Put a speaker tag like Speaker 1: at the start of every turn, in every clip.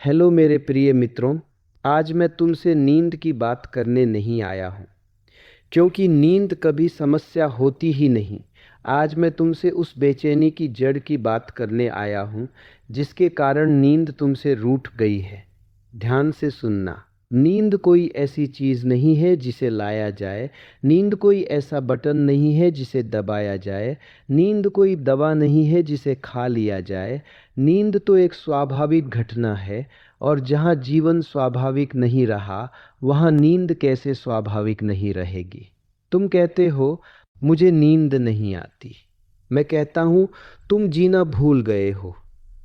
Speaker 1: Hello मेरे प्रिय मित्रों। आज मैं तुमसे नींद की बात करने नहीं आया हूँ, क्योंकि नींद कभी समस्या होती ही नहीं। आज मैं तुमसे उस बेचैनी की जड़ की बात करने आया हूँ जिसके कारण नींद तुमसे रूठ गई है। ध्यान से सुनना। नींद कोई ऐसी चीज़ नहीं है जिसे लाया जाए। नींद कोई ऐसा बटन नहीं है जिसे दबाया जाए। नींद कोई दवा नहीं है जिसे खा लिया जाए। नींद तो एक स्वाभाविक घटना है, और जहाँ जीवन स्वाभाविक नहीं रहा वहाँ नींद कैसे स्वाभाविक नहीं रहेगी। तुम कहते हो मुझे नींद नहीं आती। मैं कहता हूँ तुम जीना भूल गए हो।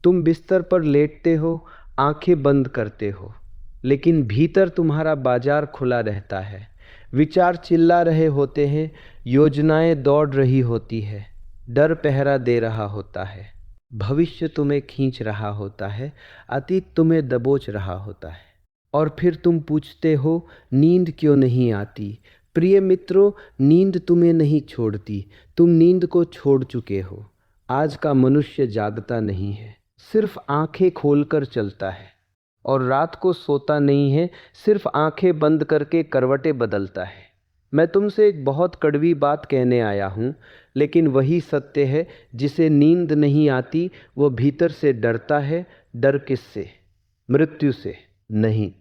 Speaker 1: तुम बिस्तर पर लेटते हो, आंखें बंद करते हो, लेकिन भीतर तुम्हारा बाजार खुला रहता है। विचार चिल्ला रहे होते हैं, योजनाएं दौड़ रही होती है, डर पहरा दे रहा होता है, भविष्य तुम्हें खींच रहा होता है, अतीत तुम्हें दबोच रहा होता है। और फिर तुम पूछते हो नींद क्यों नहीं आती। प्रिय मित्रों, नींद तुम्हें नहीं छोड़ती, तुम नींद को छोड़ चुके हो। आज का मनुष्य जागता नहीं है, सिर्फ आंखें खोलकर चलता है, और रात को सोता नहीं है, सिर्फ आंखें बंद करके करवटें बदलता है। मैं तुमसे एक बहुत कड़वी बात कहने आया हूँ, लेकिन वही सत्य है। जिसे नींद नहीं आती वो भीतर से डरता है। डर किससे? मृत्यु से नहीं,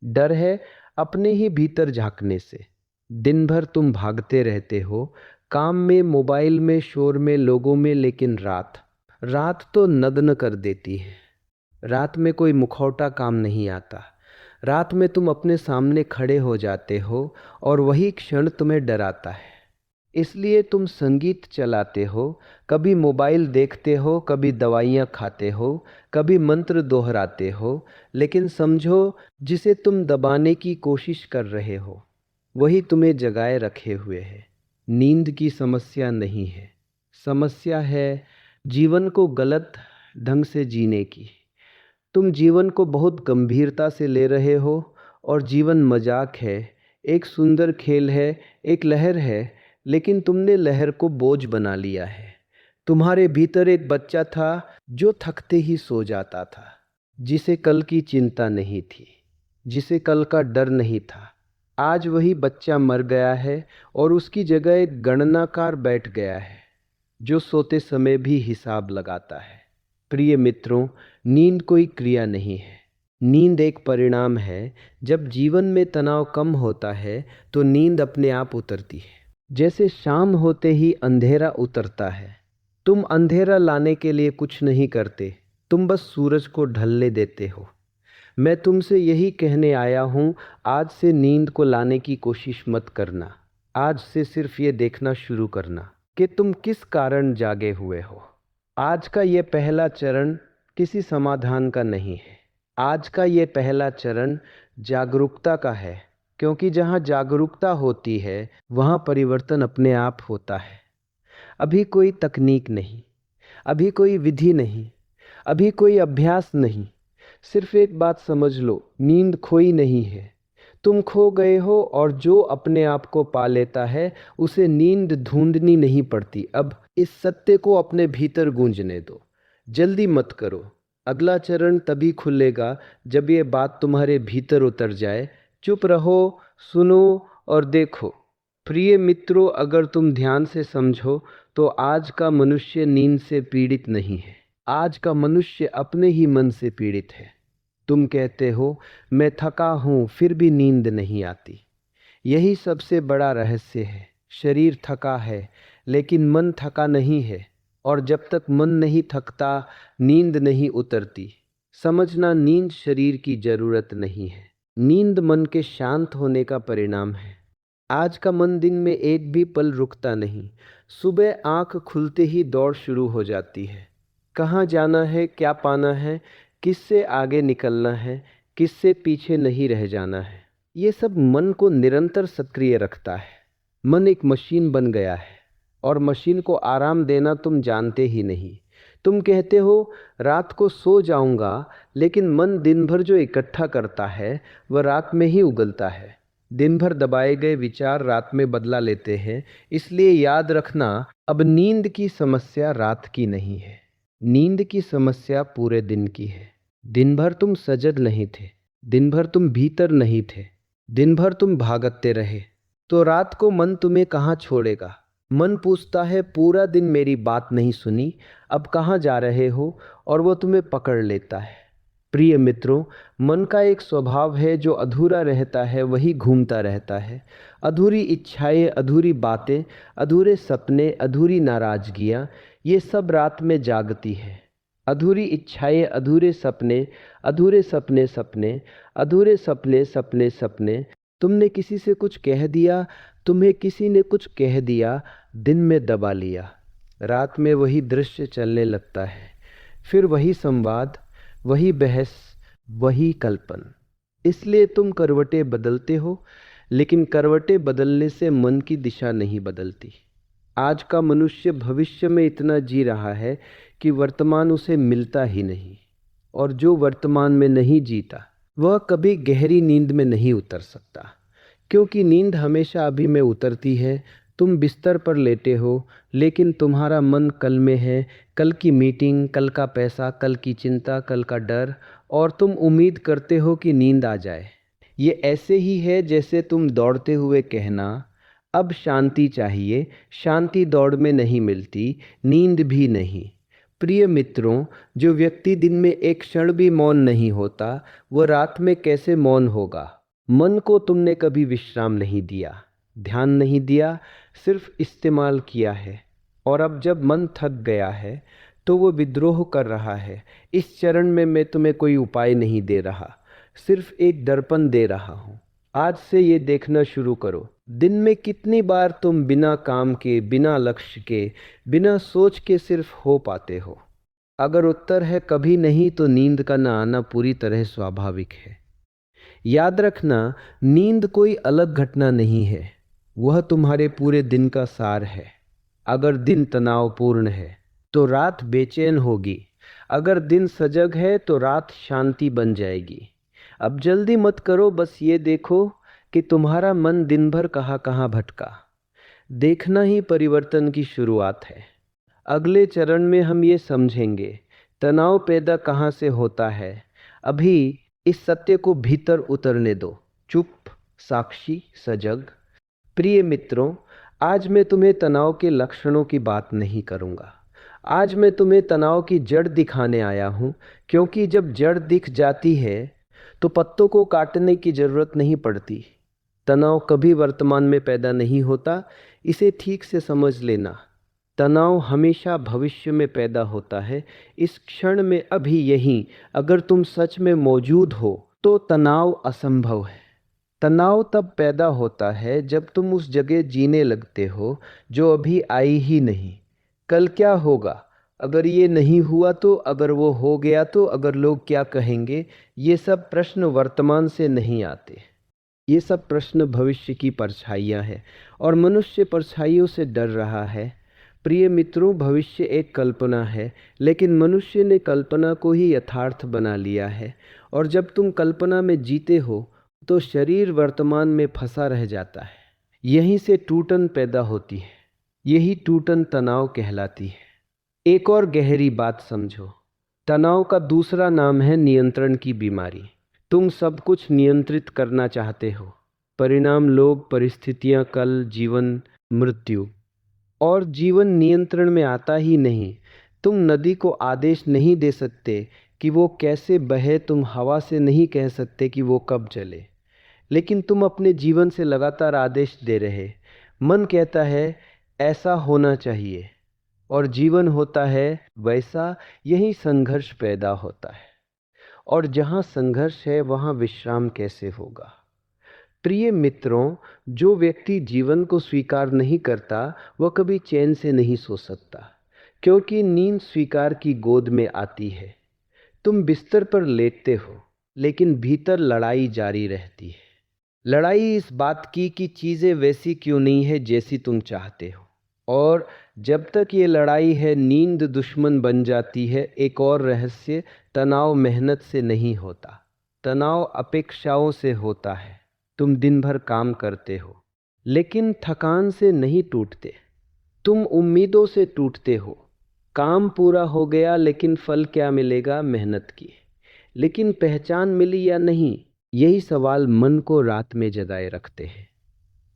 Speaker 1: डर है अपने ही भीतर झांकने से। दिन भर तुम भागते रहते हो, काम में, मोबाइल में, शोर में, लोगों में, लेकिन रात रात तो नग्न कर देती है। रात में कोई मुखौटा काम नहीं आता। रात में तुम अपने सामने खड़े हो जाते हो, और वही क्षण तुम्हें डराता है। इसलिए तुम संगीत चलाते हो, कभी मोबाइल देखते हो, कभी दवाइयाँ खाते हो, कभी मंत्र दोहराते हो, लेकिन समझो जिसे तुम दबाने की कोशिश कर रहे हो वही तुम्हें जगाए रखे हुए है। नींद की समस्या नहीं है, समस्या है जीवन को गलत ढंग से जीने की। तुम जीवन को बहुत गंभीरता से ले रहे हो, और जीवन मजाक है, एक सुंदर खेल है, एक लहर है, लेकिन तुमने लहर को बोझ बना लिया है। तुम्हारे भीतर एक बच्चा था जो थकते ही सो जाता था, जिसे कल की चिंता नहीं थी, जिसे कल का डर नहीं था। आज वही बच्चा मर गया है, और उसकी जगह एक गणनाकार बैठ गया है जो सोते समय भी हिसाब लगाता है। प्रिय मित्रों, नींद कोई क्रिया नहीं है, नींद एक परिणाम है। जब जीवन में तनाव कम होता है तो नींद अपने आप उतरती है। जैसे शाम होते ही अंधेरा उतरता है। तुम अंधेरा लाने के लिए कुछ नहीं करते, तुम बस सूरज को ढलने देते हो। मैं तुमसे यही कहने आया हूँ, आज से नींद को लाने की कोशिश मत करना। आज से सिर्फ ये देखना शुरू करना कि तुम किस कारण जागे हुए हो। आज का ये पहला चरण किसी समाधान का नहीं है। आज का ये पहला चरण जागरूकता का है, क्योंकि जहाँ जागरूकता होती है वहाँ परिवर्तन अपने आप होता है। अभी कोई तकनीक नहीं, अभी कोई विधि नहीं, अभी कोई अभ्यास नहीं। सिर्फ एक बात समझ लो, नींद खोई नहीं है, तुम खो गए हो, और जो अपने आप को पा लेता है उसे नींद ढूंढनी नहीं पड़ती। अब इस सत्य को अपने भीतर गूंजने दो, जल्दी मत करो। अगला चरण तभी खुलेगा जब ये बात तुम्हारे भीतर उतर जाए। चुप रहो, सुनो और देखो। प्रिय मित्रों, अगर तुम ध्यान से समझो तो आज का मनुष्य नींद से पीड़ित नहीं है, आज का मनुष्य अपने ही मन से पीड़ित है। तुम कहते हो मैं थका हूँ फिर भी नींद नहीं आती। यही सबसे बड़ा रहस्य है। शरीर थका है लेकिन मन थका नहीं है, और जब तक मन नहीं थकता नींद नहीं उतरती। समझना, नींद शरीर की जरूरत नहीं है, नींद मन के शांत होने का परिणाम है। आज का मन दिन में एक भी पल रुकता नहीं। सुबह आंख खुलते ही दौड़ शुरू हो जाती है। कहाँ जाना है, क्या पाना है, किससे आगे निकलना है, किससे पीछे नहीं रह जाना है, ये सब मन को निरंतर सक्रिय रखता है। मन एक मशीन बन गया है, और मशीन को आराम देना तुम जानते ही नहीं। तुम कहते हो रात को सो जाऊंगा, लेकिन मन दिन भर जो इकट्ठा करता है वह रात में ही उगलता है। दिन भर दबाए गए विचार रात में बदला लेते हैं। इसलिए याद रखना, अब नींद की समस्या रात की नहीं है, नींद की समस्या पूरे दिन की है। दिन भर तुम सजग नहीं थे, दिन भर तुम भीतर नहीं थे, दिन भर तुम भागते रहे। तो रात को मन तुम्हें कहाँ छोड़ेगा। मन पूछता है पूरा दिन मेरी बात नहीं सुनी, अब कहाँ जा रहे हो, और वो तुम्हें पकड़ लेता है। प्रिय मित्रों, मन का एक स्वभाव है जो अधूरा रहता है वही घूमता रहता है। अधूरी इच्छाएं, अधूरी बातें, अधूरे सपने, अधूरी नाराजगियाँ, ये सब रात में जागती है। अधूरी इच्छाएं, अधूरे सपने, अधूरे सपने सपने, अधूरे सपने सपने सपने। तुमने किसी से कुछ कह दिया, तुम्हें किसी ने कुछ कह दिया, दिन में दबा लिया। रात में वही दृश्य चलने लगता है, फिर वही संवाद, वही बहस, वही कल्पन। इसलिए तुम करवटें बदलते हो, लेकिन करवटें बदलने से मन की दिशा नहीं बदलती। आज का मनुष्य भविष्य में इतना जी रहा है कि वर्तमान उसे मिलता ही नहीं, और जो वर्तमान में नहीं जीता वह कभी गहरी नींद में नहीं उतर सकता, क्योंकि नींद हमेशा अभी में उतरती है। तुम बिस्तर पर लेटे हो, लेकिन तुम्हारा मन कल में है, कल की मीटिंग, कल का पैसा, कल की चिंता, कल का डर, और तुम उम्मीद करते हो कि नींद आ जाए। ये ऐसे ही है जैसे तुम दौड़ते हुए कहना, अब शांति चाहिए। शांति दौड़ में नहीं मिलती, नींद भी नहीं। प्रिय मित्रों, जो व्यक्ति दिन में एक क्षण भी मौन नहीं होता, वह रात में कैसे मौन होगा। मन को तुमने कभी विश्राम नहीं दिया, ध्यान नहीं दिया, सिर्फ इस्तेमाल किया है। और अब जब मन थक गया है तो वो विद्रोह कर रहा है। इस चरण में मैं तुम्हें कोई उपाय नहीं दे रहा, सिर्फ एक दर्पण दे रहा हूँ। आज से ये देखना शुरू करो, दिन में कितनी बार तुम बिना काम के, बिना लक्ष्य के, बिना सोच के सिर्फ हो पाते हो। अगर उत्तर है कभी नहीं, तो नींद का न आना पूरी तरह स्वाभाविक है। याद रखना, नींद कोई अलग घटना नहीं है, वह तुम्हारे पूरे दिन का सार है। अगर दिन तनावपूर्ण है तो रात बेचैन होगी, अगर दिन सजग है तो रात शांति बन जाएगी। अब जल्दी मत करो, बस ये देखो कि तुम्हारा मन दिन भर कहाँ कहाँ भटका। देखना ही परिवर्तन की शुरुआत है। अगले चरण में हम ये समझेंगे तनाव पैदा कहाँ से होता है। अभी इस सत्य को भीतर उतरने दो, चुप, साक्षी, सजग। प्रिय मित्रों, आज मैं तुम्हें तनाव के लक्षणों की बात नहीं करूँगा। आज मैं तुम्हें तनाव की जड़ दिखाने आया हूँ, क्योंकि जब जड़ दिख जाती है तो पत्तों को काटने की ज़रूरत नहीं पड़ती। तनाव कभी वर्तमान में पैदा नहीं होता, इसे ठीक से समझ लेना। तनाव हमेशा भविष्य में पैदा होता है, इस क्षण में, अभी यहीं। अगर तुम सच में मौजूद हो तो तनाव असंभव है। तनाव तब पैदा होता है जब तुम उस जगह जीने लगते हो जो अभी आई ही नहीं। कल क्या होगा, अगर ये नहीं हुआ तो, अगर वो हो गया तो, अगर लोग क्या कहेंगे, ये सब प्रश्न वर्तमान से नहीं आते। ये सब प्रश्न भविष्य की परछाइयाँ हैं, और मनुष्य परछाइयों से डर रहा है। प्रिय मित्रों, भविष्य एक कल्पना है, लेकिन मनुष्य ने कल्पना को ही यथार्थ बना लिया है। और जब तुम कल्पना में जीते हो तो शरीर वर्तमान में फंसा रह जाता है। यहीं से टूटन पैदा होती है, यही टूटन तनाव कहलाती है। एक और गहरी बात समझो, तनाव का दूसरा नाम है नियंत्रण की बीमारी। तुम सब कुछ नियंत्रित करना चाहते हो, परिणाम, लोग, परिस्थितियां, कल, जीवन, मृत्यु। और जीवन नियंत्रण में आता ही नहीं। तुम नदी को आदेश नहीं दे सकते कि वो कैसे बहे, तुम हवा से नहीं कह सकते कि वो कब चले, लेकिन तुम अपने जीवन से लगातार आदेश दे रहे। मन कहता है ऐसा होना चाहिए, और जीवन होता है वैसा। यही संघर्ष पैदा होता है, और जहाँ संघर्ष है वहाँ विश्राम कैसे होगा। प्रिय मित्रों, जो व्यक्ति जीवन को स्वीकार नहीं करता वह कभी चैन से नहीं सो सकता, क्योंकि नींद स्वीकार की गोद में आती है। तुम बिस्तर पर लेटते हो, लेकिन भीतर लड़ाई जारी रहती है। लड़ाई इस बात की कि चीज़ें वैसी क्यों नहीं है जैसी तुम चाहते हो। और जब तक ये लड़ाई है, नींद दुश्मन बन जाती है। एक और रहस्य, तनाव मेहनत से नहीं होता, तनाव अपेक्षाओं से होता है। तुम दिन भर काम करते हो, लेकिन थकान से नहीं टूटते, तुम उम्मीदों से टूटते हो। काम पूरा हो गया, लेकिन फल क्या मिलेगा, मेहनत की। लेकिन पहचान मिली या नहीं, यही सवाल मन को रात में जगाए रखते हैं।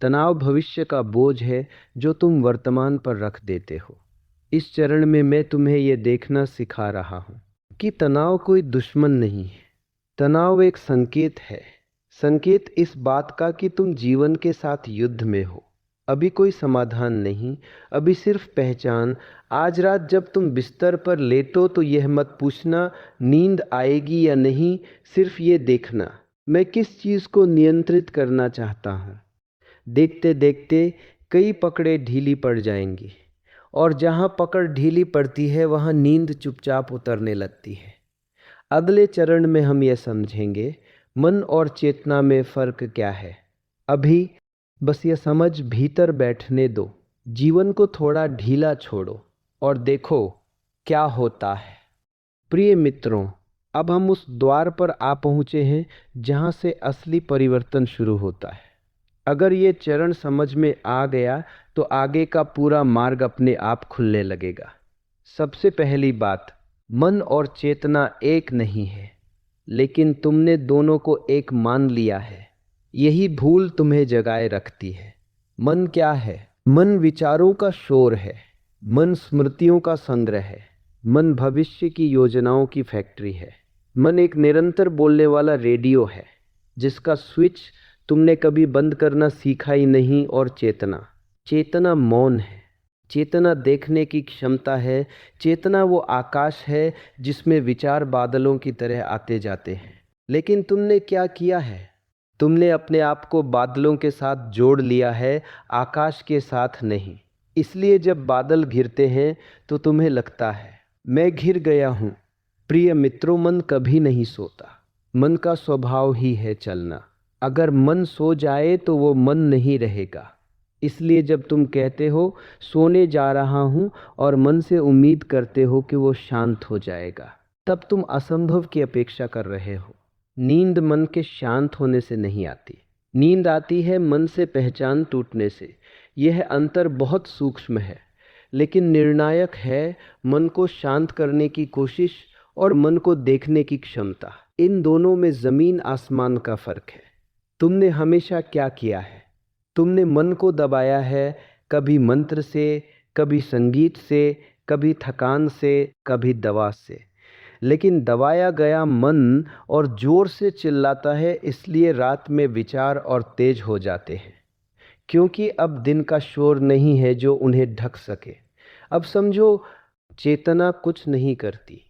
Speaker 1: तनाव भविष्य का बोझ है जो तुम वर्तमान पर रख देते हो। इस चरण में मैं तुम्हें यह देखना सिखा रहा हूँ कि तनाव कोई दुश्मन नहीं है। तनाव एक संकेत है, संकेत इस बात का कि तुम जीवन के साथ युद्ध में हो। अभी कोई समाधान नहीं, अभी सिर्फ पहचान। आज रात जब तुम बिस्तर पर लेटो तो यह मत पूछना नींद आएगी या नहीं, सिर्फ ये देखना मैं किस चीज़ को नियंत्रित करना चाहता हूँ। देखते देखते कई पकड़े ढीली पड़ जाएंगी, और जहाँ पकड़ ढीली पड़ती है वहाँ नींद चुपचाप उतरने लगती है। अगले चरण में हम यह समझेंगे मन और चेतना में फ़र्क क्या है। अभी बस यह समझ भीतर बैठने दो, जीवन को थोड़ा ढीला छोड़ो और देखो क्या होता है। प्रिय मित्रों, अब हम उस द्वार पर आ पहुँचे हैं जहाँ से असली परिवर्तन शुरू होता है। अगर ये चरण समझ में आ गया तो आगे का पूरा मार्ग अपने आप खुलने लगेगा। सबसे पहली बात, मन और चेतना एक नहीं है, लेकिन तुमने दोनों को एक मान लिया है। यही भूल तुम्हें जगाए रखती है। मन क्या है? मन विचारों का शोर है, मन स्मृतियों का संग्रह है, मन भविष्य की योजनाओं की फैक्ट्री है। मन एक निरंतर बोलने वाला रेडियो है जिसका स्विच तुमने कभी बंद करना सीखा ही नहीं। और चेतना, चेतना मौन है। चेतना देखने की क्षमता है। चेतना वो आकाश है जिसमें विचार बादलों की तरह आते जाते हैं। लेकिन तुमने क्या किया है? तुमने अपने आप को बादलों के साथ जोड़ लिया है, आकाश के साथ नहीं। इसलिए जब बादल घिरते हैं तो तुम्हें लगता है मैं घिर गया हूँ। प्रिय मित्रों, मन कभी नहीं सोता। मन का स्वभाव ही है चलना। अगर मन सो जाए तो वो मन नहीं रहेगा। इसलिए जब तुम कहते हो सोने जा रहा हूँ और मन से उम्मीद करते हो कि वो शांत हो जाएगा, तब तुम असंभव की अपेक्षा कर रहे हो। नींद मन के शांत होने से नहीं आती, नींद आती है मन से पहचान टूटने से। यह अंतर बहुत सूक्ष्म है, लेकिन निर्णायक है। मन को शांत करने की कोशिश और मन को देखने की क्षमता, इन दोनों में ज़मीन आसमान का फ़र्क है। तुमने हमेशा क्या किया है? तुमने मन को दबाया है, कभी मंत्र से, कभी संगीत से, कभी थकान से, कभी दवा से। लेकिन दबाया गया मन और जोर से चिल्लाता है, इसलिए रात में विचार और तेज हो जाते हैं, क्योंकि अब दिन का शोर नहीं है जो उन्हें ढक सके। अब समझो, चेतना कुछ नहीं करती,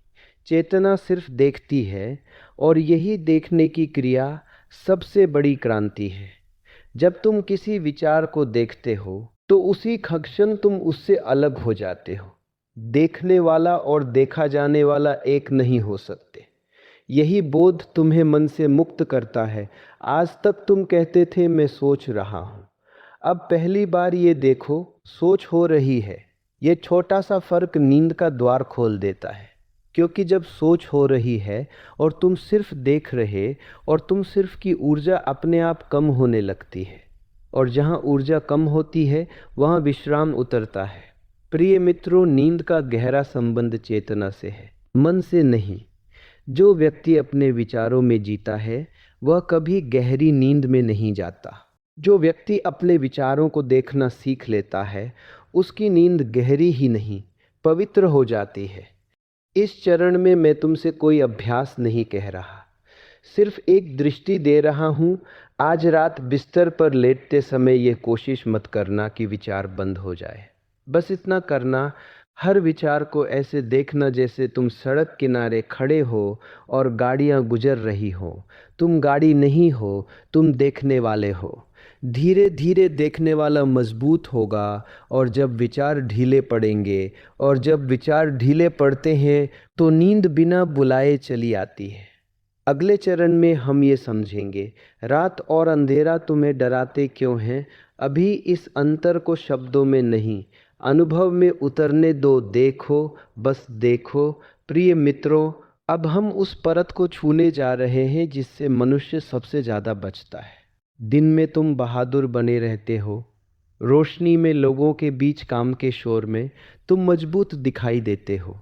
Speaker 1: चेतना सिर्फ देखती है, और यही देखने की क्रिया सबसे बड़ी क्रांति है। जब तुम किसी विचार को देखते हो तो उसी क्षण तुम उससे अलग हो जाते हो। देखने वाला और देखा जाने वाला एक नहीं हो सकते। यही बोध तुम्हें मन से मुक्त करता है। आज तक तुम कहते थे मैं सोच रहा हूँ, अब पहली बार ये देखो सोच हो रही है। ये छोटा सा फर्क नींद का द्वार खोल देता है, क्योंकि जब सोच हो रही है और तुम सिर्फ देख रहे और तुम सिर्फ की ऊर्जा अपने आप कम होने लगती है, और जहाँ ऊर्जा कम होती है वहाँ विश्राम उतरता है। प्रिय मित्रों, नींद का गहरा संबंध चेतना से है, मन से नहीं। जो व्यक्ति अपने विचारों में जीता है वह कभी गहरी नींद में नहीं जाता। जो व्यक्ति अपने विचारों को देखना सीख लेता है उसकी नींद गहरी ही नहीं, पवित्र हो जाती है। इस चरण में मैं तुमसे कोई अभ्यास नहीं कह रहा, सिर्फ एक दृष्टि दे रहा हूँ। आज रात बिस्तर पर लेटते समय ये कोशिश मत करना कि विचार बंद हो जाए। बस इतना करना, हर विचार को ऐसे देखना जैसे तुम सड़क किनारे खड़े हो और गाड़ियाँ गुजर रही हो। तुम गाड़ी नहीं हो, तुम देखने वाले हो। धीरे धीरे देखने वाला मजबूत होगा, और जब विचार ढीले पड़ेंगे, और जब विचार ढीले पड़ते हैं तो नींद बिना बुलाए चली आती है। अगले चरण में हम ये समझेंगे रात और अंधेरा तुम्हें डराते क्यों हैं। अभी इस अंतर को शब्दों में नहीं, अनुभव में उतरने दो। देखो, बस देखो। प्रिय मित्रों, अब हम उस परत को छूने जा रहे हैं जिससे मनुष्य सबसे ज़्यादा बचता है। दिन में तुम बहादुर बने रहते हो, रोशनी में, लोगों के बीच, काम के शोर में तुम मजबूत दिखाई देते हो।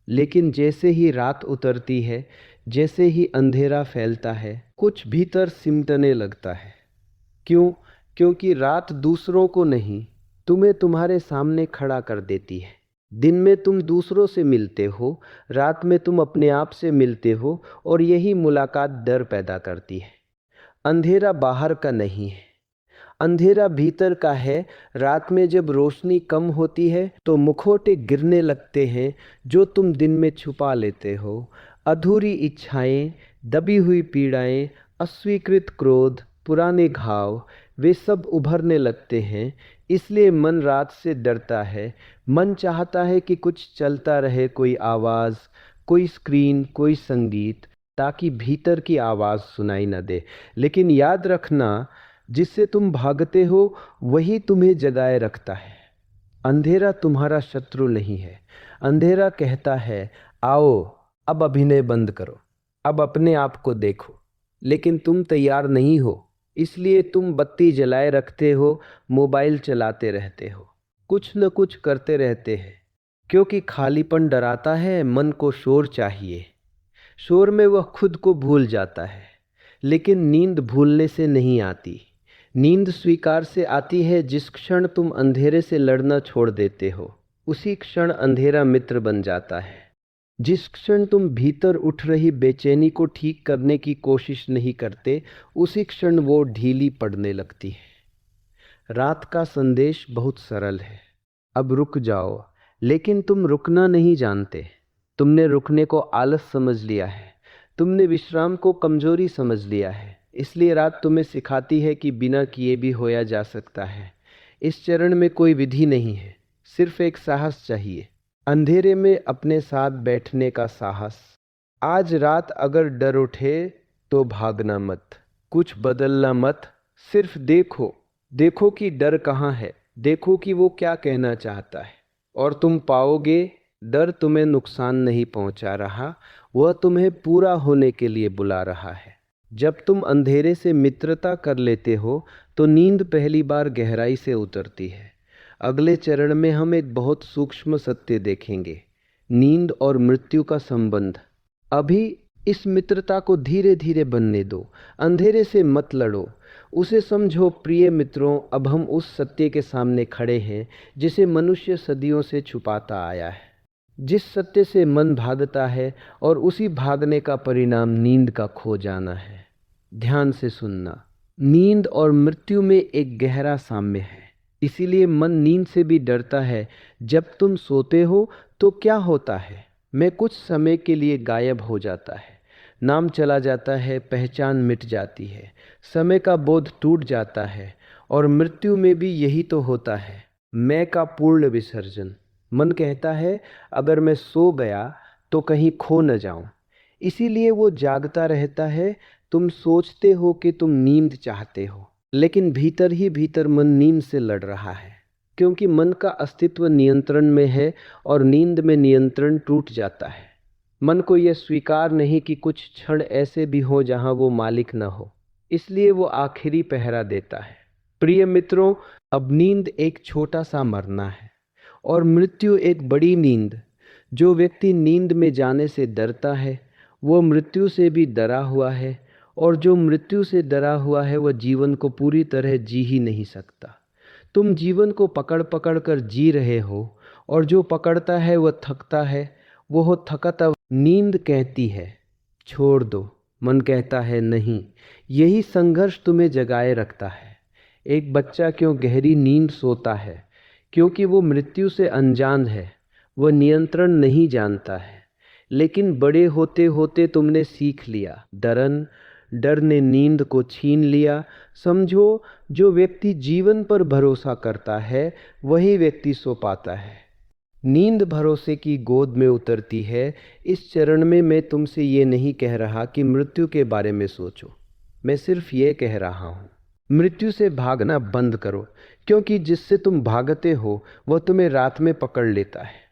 Speaker 1: लेकिन जैसे ही रात उतरती है, जैसे ही अंधेरा फैलता है कुछ भीतर सिमटने लगता है। क्यों? क्योंकि रात दूसरों को नहीं, तुम्हें तुम्हारे सामने खड़ा कर देती है। दिन में तुम दूसरों से मिलते हो, रात में तुम अपने आप से मिलते हो, और यही मुलाकात डर पैदा करती है। अंधेरा बाहर का नहीं है, अंधेरा भीतर का है। रात में जब रोशनी कम होती है तो मुखौटे गिरने लगते हैं जो तुम दिन में छुपा लेते हो। अधूरी इच्छाएं, दबी हुई पीड़ाएं, अस्वीकृत क्रोध, पुराने घाव, वे सब उभरने लगते हैं। इसलिए मन रात से डरता है। मन चाहता है कि कुछ चलता रहे, कोई आवाज़, कोई स्क्रीन, कोई संगीत, ताकि भीतर की आवाज़ सुनाई न दे। लेकिन याद रखना, जिससे तुम भागते हो वही तुम्हें जगाए रखता है। अंधेरा तुम्हारा शत्रु नहीं है। अंधेरा कहता है, आओ अब अभिनय बंद करो, अब अपने आप को देखो। लेकिन तुम तैयार नहीं हो, इसलिए तुम बत्ती जलाए रखते हो, मोबाइल चलाते रहते हो, कुछ न कुछ करते रहते हैं। क्योंकि खालीपन डराता है, मन को शोर चाहिए। शोर में वह खुद को भूल जाता है। लेकिन नींद भूलने से नहीं आती, नींद स्वीकार से आती है। जिस क्षण तुम अंधेरे से लड़ना छोड़ देते हो, उसी क्षण अंधेरा मित्र बन जाता है। जिस क्षण तुम भीतर उठ रही बेचैनी को ठीक करने की कोशिश नहीं करते, उसी क्षण वो ढीली पड़ने लगती है। रात का संदेश बहुत सरल है, अब रुक जाओ। लेकिन तुम रुकना नहीं जानते। तुमने रुकने को आलस समझ लिया है, तुमने विश्राम को कमजोरी समझ लिया है। इसलिए रात तुम्हें सिखाती है कि बिना किए भी होया जा सकता है। इस चरण में कोई विधि नहीं है, सिर्फ एक साहस चाहिए। अंधेरे में अपने साथ बैठने का साहस। आज रात अगर डर उठे तो भागना मत, कुछ बदलना मत। सिर्फ देखो, देखो कि डर कहाँ है, देखो कि वो क्या कहना चाहता है। और तुम पाओगे, डर तुम्हें नुकसान नहीं पहुंचा रहा, वह तुम्हें पूरा होने के लिए बुला रहा है। जब तुम अंधेरे से मित्रता कर लेते हो तो नींद पहली बार गहराई से उतरती है। अगले चरण में हम एक बहुत सूक्ष्म सत्य देखेंगे, नींद और मृत्यु का संबंध। अभी इस मित्रता को धीरे धीरे बनने दो, अंधेरे से मत लड़ो, उसे समझो। प्रिय मित्रों, अब हम उस सत्य के सामने खड़े हैं जिसे मनुष्य सदियों से छुपाता आया है, जिस सत्य से मन भागता है, और उसी भागने का परिणाम नींद का खो जाना है। ध्यान से सुनना, नींद और मृत्यु में एक गहरा साम्य है। इसीलिए मन नींद से भी डरता है। जब तुम सोते हो तो क्या होता है, मैं कुछ समय के लिए गायब हो जाता है, नाम चला जाता है, पहचान मिट जाती है, समय का बोध टूट जाता है। और मृत्यु में भी यही तो होता है, मैं का पूर्ण विसर्जन। मन कहता है, अगर मैं सो गया तो कहीं खो न जाऊं। इसीलिए वो जागता रहता है। तुम सोचते हो कि तुम नींद चाहते हो, लेकिन भीतर ही भीतर मन नींद से लड़ रहा है। क्योंकि मन का अस्तित्व नियंत्रण में है, और नींद में नियंत्रण टूट जाता है। मन को यह स्वीकार नहीं कि कुछ क्षण ऐसे भी हो जहां वो मालिक न हो, इसलिए वो आखिरी पहरा देता है। प्रिय मित्रों, अब नींद एक छोटा सा मरना है, और मृत्यु एक बड़ी नींद। जो व्यक्ति नींद में जाने से डरता है, वो मृत्यु से भी डरा हुआ है, और जो मृत्यु से डरा हुआ है वह जीवन को पूरी तरह जी ही नहीं सकता। तुम जीवन को पकड़ पकड़ कर जी रहे हो, और जो पकड़ता है वह थकता है। वो हो थकता। नींद कहती है छोड़ दो, मन कहता है नहीं। यही संघर्ष तुम्हें जगाए रखता है। एक बच्चा क्यों गहरी नींद सोता है? क्योंकि वो मृत्यु से अनजान है, वह नियंत्रण नहीं जानता है। लेकिन बड़े होते होते तुमने सीख लिया, डर ने नींद को छीन लिया। समझो, जो व्यक्ति जीवन पर भरोसा करता है वही व्यक्ति सो पाता है। नींद भरोसे की गोद में उतरती है। इस चरण में मैं तुमसे ये नहीं कह रहा कि मृत्यु के बारे में सोचो, मैं सिर्फ ये कह रहा हूँ, मृत्यु से भागना बंद करो। क्योंकि जिससे तुम भागते हो वह तुम्हें रात में पकड़ लेता है।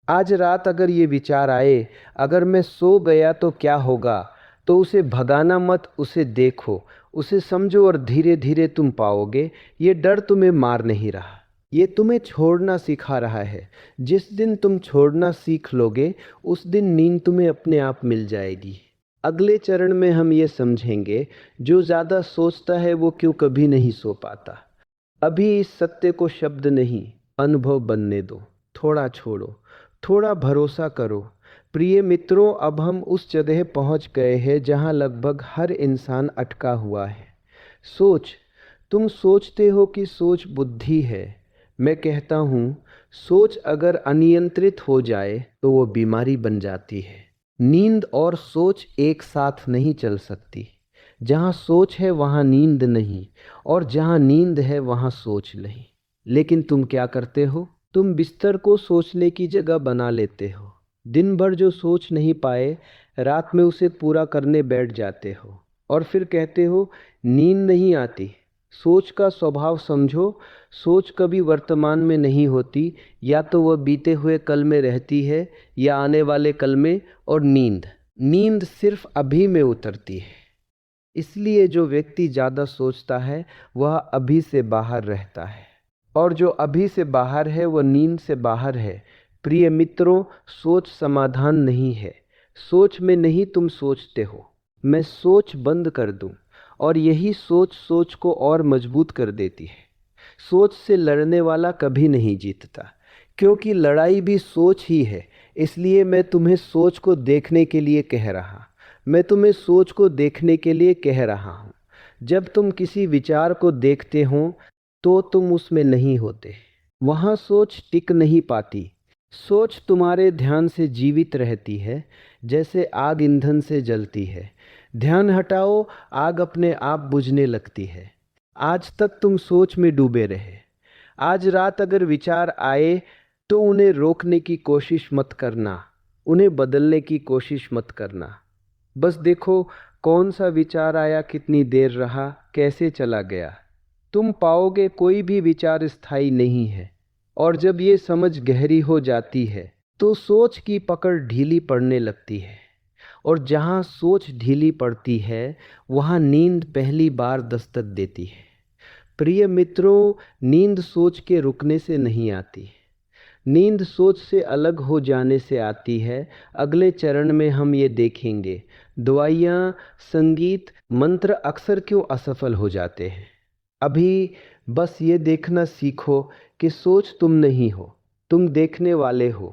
Speaker 1: आज रात अगर ये विचार आए, अगर मैं सो गया तो क्या होगा, तो उसे भगाना मत, उसे देखो, उसे समझो, और धीरे धीरे तुम पाओगे ये डर तुम्हें मार नहीं रहा, ये तुम्हें छोड़ना सिखा रहा है। जिस दिन तुम छोड़ना सीख लोगे, उस दिन नींद तुम्हें अपने आप मिल जाएगी। अगले चरण में हम ये समझेंगे, जो ज़्यादा सोचता है वो क्यों कभी नहीं सो पाता। अभी इस सत्य को शब्द नहीं, अनुभव बनने दो। थोड़ा छोड़ो, थोड़ा भरोसा करो। प्रिय मित्रों, अब हम उस जगह पहुंच गए हैं जहां लगभग हर इंसान अटका हुआ है। सोच। तुम सोचते हो कि सोच बुद्धि है। मैं कहता हूँ, सोच अगर अनियंत्रित हो जाए तो वो बीमारी बन जाती है। नींद और सोच एक साथ नहीं चल सकती। जहाँ सोच है वहाँ नींद नहीं, और जहाँ नींद है वहाँ सोच नहीं। लेकिन तुम क्या करते हो? तुम बिस्तर को सोचने की जगह बना लेते हो। दिन भर जो सोच नहीं पाए, रात में उसे पूरा करने बैठ जाते हो और फिर कहते हो नींद नहीं आती। सोच का स्वभाव समझो। सोच कभी वर्तमान में नहीं होती, या तो वह बीते हुए कल में रहती है या आने वाले कल में। और नींद नींद सिर्फ अभी में उतरती है। इसलिए जो व्यक्ति ज़्यादा सोचता है वह अभी से बाहर रहता है, और जो अभी से बाहर है वह नींद से बाहर है। प्रिय मित्रों, सोच समाधान नहीं है। सोच में नहीं तुम सोचते हो। मैं सोच बंद कर दूं, और यही सोच सोच को और मजबूत कर देती है। सोच से लड़ने वाला कभी नहीं जीतता, क्योंकि लड़ाई भी सोच ही है। इसलिए मैं तुम्हें सोच को देखने के लिए कह रहा मैं तुम्हें सोच को देखने के लिए कह रहा हूँ। जब तुम किसी विचार को देखते हो तो तुम उसमें नहीं होते। वहाँ सोच टिक नहीं पाती। सोच तुम्हारे ध्यान से जीवित रहती है, जैसे आग ईंधन से जलती है। ध्यान हटाओ, आग अपने आप बुझने लगती है। आज तक तुम सोच में डूबे रहे। आज रात अगर विचार आए तो उन्हें रोकने की कोशिश मत करना, उन्हें बदलने की कोशिश मत करना। बस देखो कौन सा विचार आया, कितनी देर रहा, कैसे चला गया। तुम पाओगे कोई भी विचार स्थायी नहीं है। और जब ये समझ गहरी हो जाती है तो सोच की पकड़ ढीली पड़ने लगती है, और जहाँ सोच ढीली पड़ती है वहाँ नींद पहली बार दस्तक देती है। प्रिय मित्रों, नींद सोच के रुकने से नहीं आती। नींद सोच से अलग हो जाने से आती है। अगले चरण में हम ये देखेंगे, दवाइयाँ, संगीत, मंत्र अक्सर क्यों असफल हो जाते हैं। अभी बस ये देखना सीखो कि सोच तुम नहीं हो, तुम देखने वाले हो।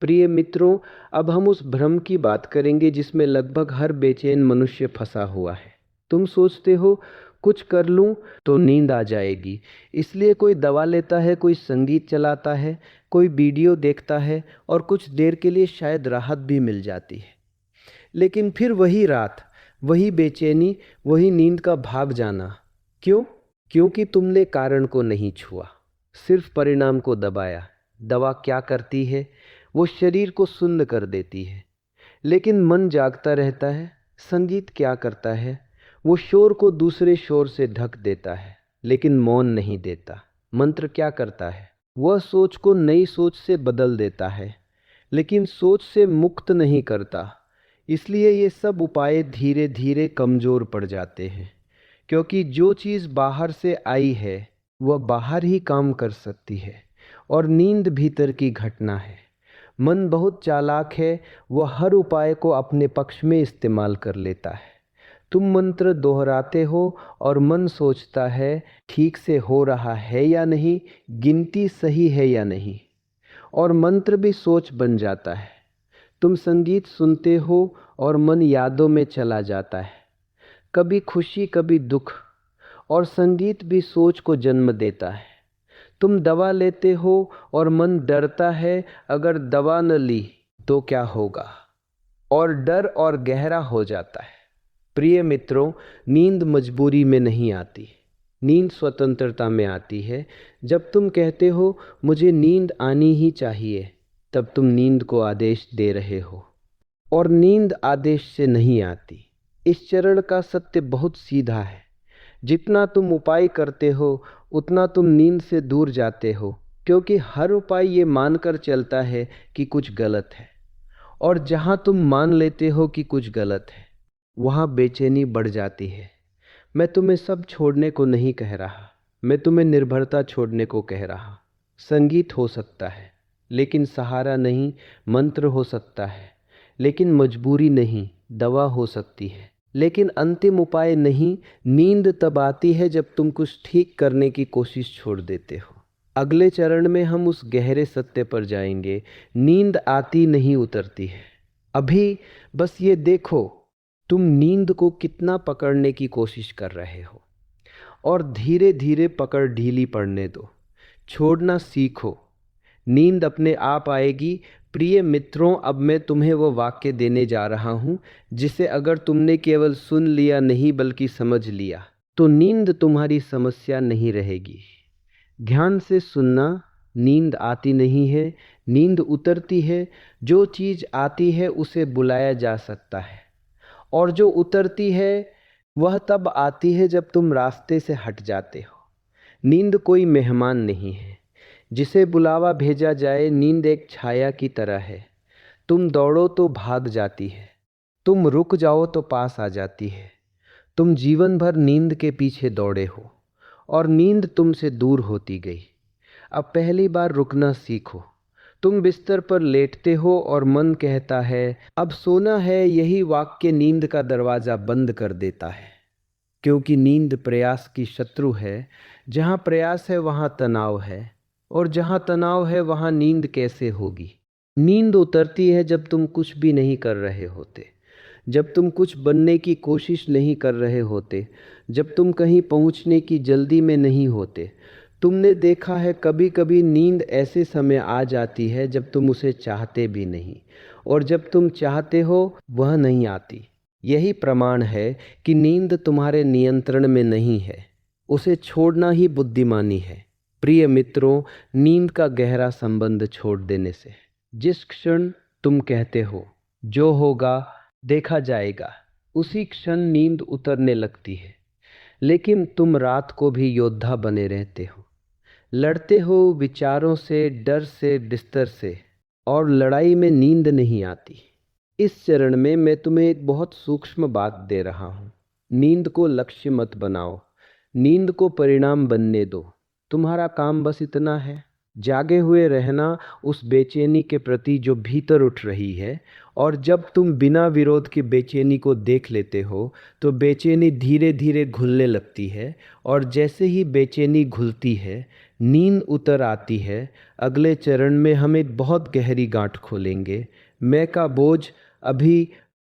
Speaker 1: प्रिय मित्रों, अब हम उस भ्रम की बात करेंगे जिसमें लगभग हर बेचैन मनुष्य फंसा हुआ है। तुम सोचते हो कुछ कर लूं तो नींद आ जाएगी, इसलिए कोई दवा लेता है, कोई संगीत चलाता है, कोई वीडियो देखता है, और कुछ देर के लिए शायद राहत भी मिल जाती है। लेकिन फिर वही रात, वही बेचैनी, वही नींद का भाग जाना। क्यों? क्योंकि तुमने कारण को नहीं छुआ, सिर्फ परिणाम को दबाया। दवा क्या करती है? वो शरीर को सुन्न कर देती है, लेकिन मन जागता रहता है। संगीत क्या करता है? वो शोर को दूसरे शोर से ढक देता है, लेकिन मौन नहीं देता। मंत्र क्या करता है? वह सोच को नई सोच से बदल देता है, लेकिन सोच से मुक्त नहीं करता। इसलिए ये सब उपाय धीरे धीरे कमज़ोर पड़ जाते हैं, क्योंकि जो चीज़ बाहर से आई है वह बाहर ही काम कर सकती है, और नींद भीतर की घटना है। मन बहुत चालाक है, वह हर उपाय को अपने पक्ष में इस्तेमाल कर लेता है। तुम मंत्र दोहराते हो और मन सोचता है ठीक से हो रहा है या नहीं, गिनती सही है या नहीं, और मंत्र भी सोच बन जाता है। तुम संगीत सुनते हो और मन यादों में चला जाता है, कभी खुशी कभी दुख, और संगीत भी सोच को जन्म देता है। तुम दवा लेते हो और मन डरता है, अगर दवा न ली तो क्या होगा, और डर और गहरा हो जाता है। प्रिय मित्रों, नींद मजबूरी में नहीं आती, नींद स्वतंत्रता में आती है। जब तुम कहते हो मुझे नींद आनी ही चाहिए, तब तुम नींद को आदेश दे रहे हो, और नींद आदेश से नहीं आती। इस चरण का सत्य बहुत सीधा है। जितना तुम उपाय करते हो उतना तुम नींद से दूर जाते हो, क्योंकि हर उपाय ये मानकर चलता है कि कुछ गलत है, और जहाँ तुम मान लेते हो कि कुछ गलत है वहाँ बेचैनी बढ़ जाती है। मैं तुम्हें सब छोड़ने को नहीं कह रहा, मैं तुम्हें निर्भरता छोड़ने को कह रहा। संगीत हो सकता है लेकिन सहारा नहीं, मंत्र हो सकता है लेकिन मजबूरी नहीं, दवा हो सकती है, लेकिन अंतिम उपाय नहीं। नींद तब आती है जब तुम कुछ ठीक करने की कोशिश छोड़ देते हो। अगले चरण में हम उस गहरे सत्य पर जाएंगे। नींद आती नहीं, उतरती है। अभी बस ये देखो, तुम नींद को कितना पकड़ने की कोशिश कर रहे हो, और धीरे धीरे पकड़ ढीली पड़ने दो। छोड़ना सीखो, नींद अपने आप आएगी। प्रिय मित्रों, अब मैं तुम्हें वो वाक्य देने जा रहा हूँ जिसे अगर तुमने केवल सुन लिया नहीं बल्कि समझ लिया तो नींद तुम्हारी समस्या नहीं रहेगी। ध्यान से सुनना। नींद आती नहीं है, नींद उतरती है। जो चीज़ आती है उसे बुलाया जा सकता है, और जो उतरती है वह तब आती है जब तुम रास्ते से हट जाते हो। नींद कोई मेहमान नहीं है जिसे बुलावा भेजा जाए। नींद एक छाया की तरह है। तुम दौड़ो तो भाग जाती है, तुम रुक जाओ तो पास आ जाती है। तुम जीवन भर नींद के पीछे दौड़े हो और नींद तुमसे दूर होती गई। अब पहली बार रुकना सीखो। तुम बिस्तर पर लेटते हो और मन कहता है अब सोना है। यही वाक्य नींद का दरवाज़ा बंद कर देता है, क्योंकि नींद प्रयास की शत्रु है। जहाँ प्रयास है वहाँ तनाव है, और जहाँ तनाव है वहाँ नींद कैसे होगी। नींद उतरती है जब तुम कुछ भी नहीं कर रहे होते, जब तुम कुछ बनने की कोशिश नहीं कर रहे होते, जब तुम कहीं पहुँचने की जल्दी में नहीं होते। तुमने देखा है कभी कभी नींद ऐसे समय आ जाती है जब तुम उसे चाहते भी नहीं, और जब तुम चाहते हो वह नहीं आती। यही प्रमाण है कि नींद तुम्हारे नियंत्रण में नहीं है। उसे छोड़ना ही बुद्धिमानी है। प्रिय मित्रों, नींद का गहरा संबंध छोड़ देने से। जिस क्षण तुम कहते हो जो होगा देखा जाएगा, उसी क्षण नींद उतरने लगती है। लेकिन तुम रात को भी योद्धा बने रहते हो, लड़ते हो विचारों से, डर से, बिस्तर से, और लड़ाई में नींद नहीं आती। इस चरण में मैं तुम्हें एक बहुत सूक्ष्म बात दे रहा हूँ। नींद को लक्ष्य मत बनाओ, नींद को परिणाम बनने दो। तुम्हारा काम बस इतना है, जागे हुए रहना उस बेचैनी के प्रति जो भीतर उठ रही है। और जब तुम बिना विरोध की बेचैनी को देख लेते हो तो बेचैनी धीरे धीरे घुलने लगती है, और जैसे ही बेचैनी घुलती है नींद उतर आती है। अगले चरण में हम एक बहुत गहरी गांठ खोलेंगे। मैं का बोझ अभी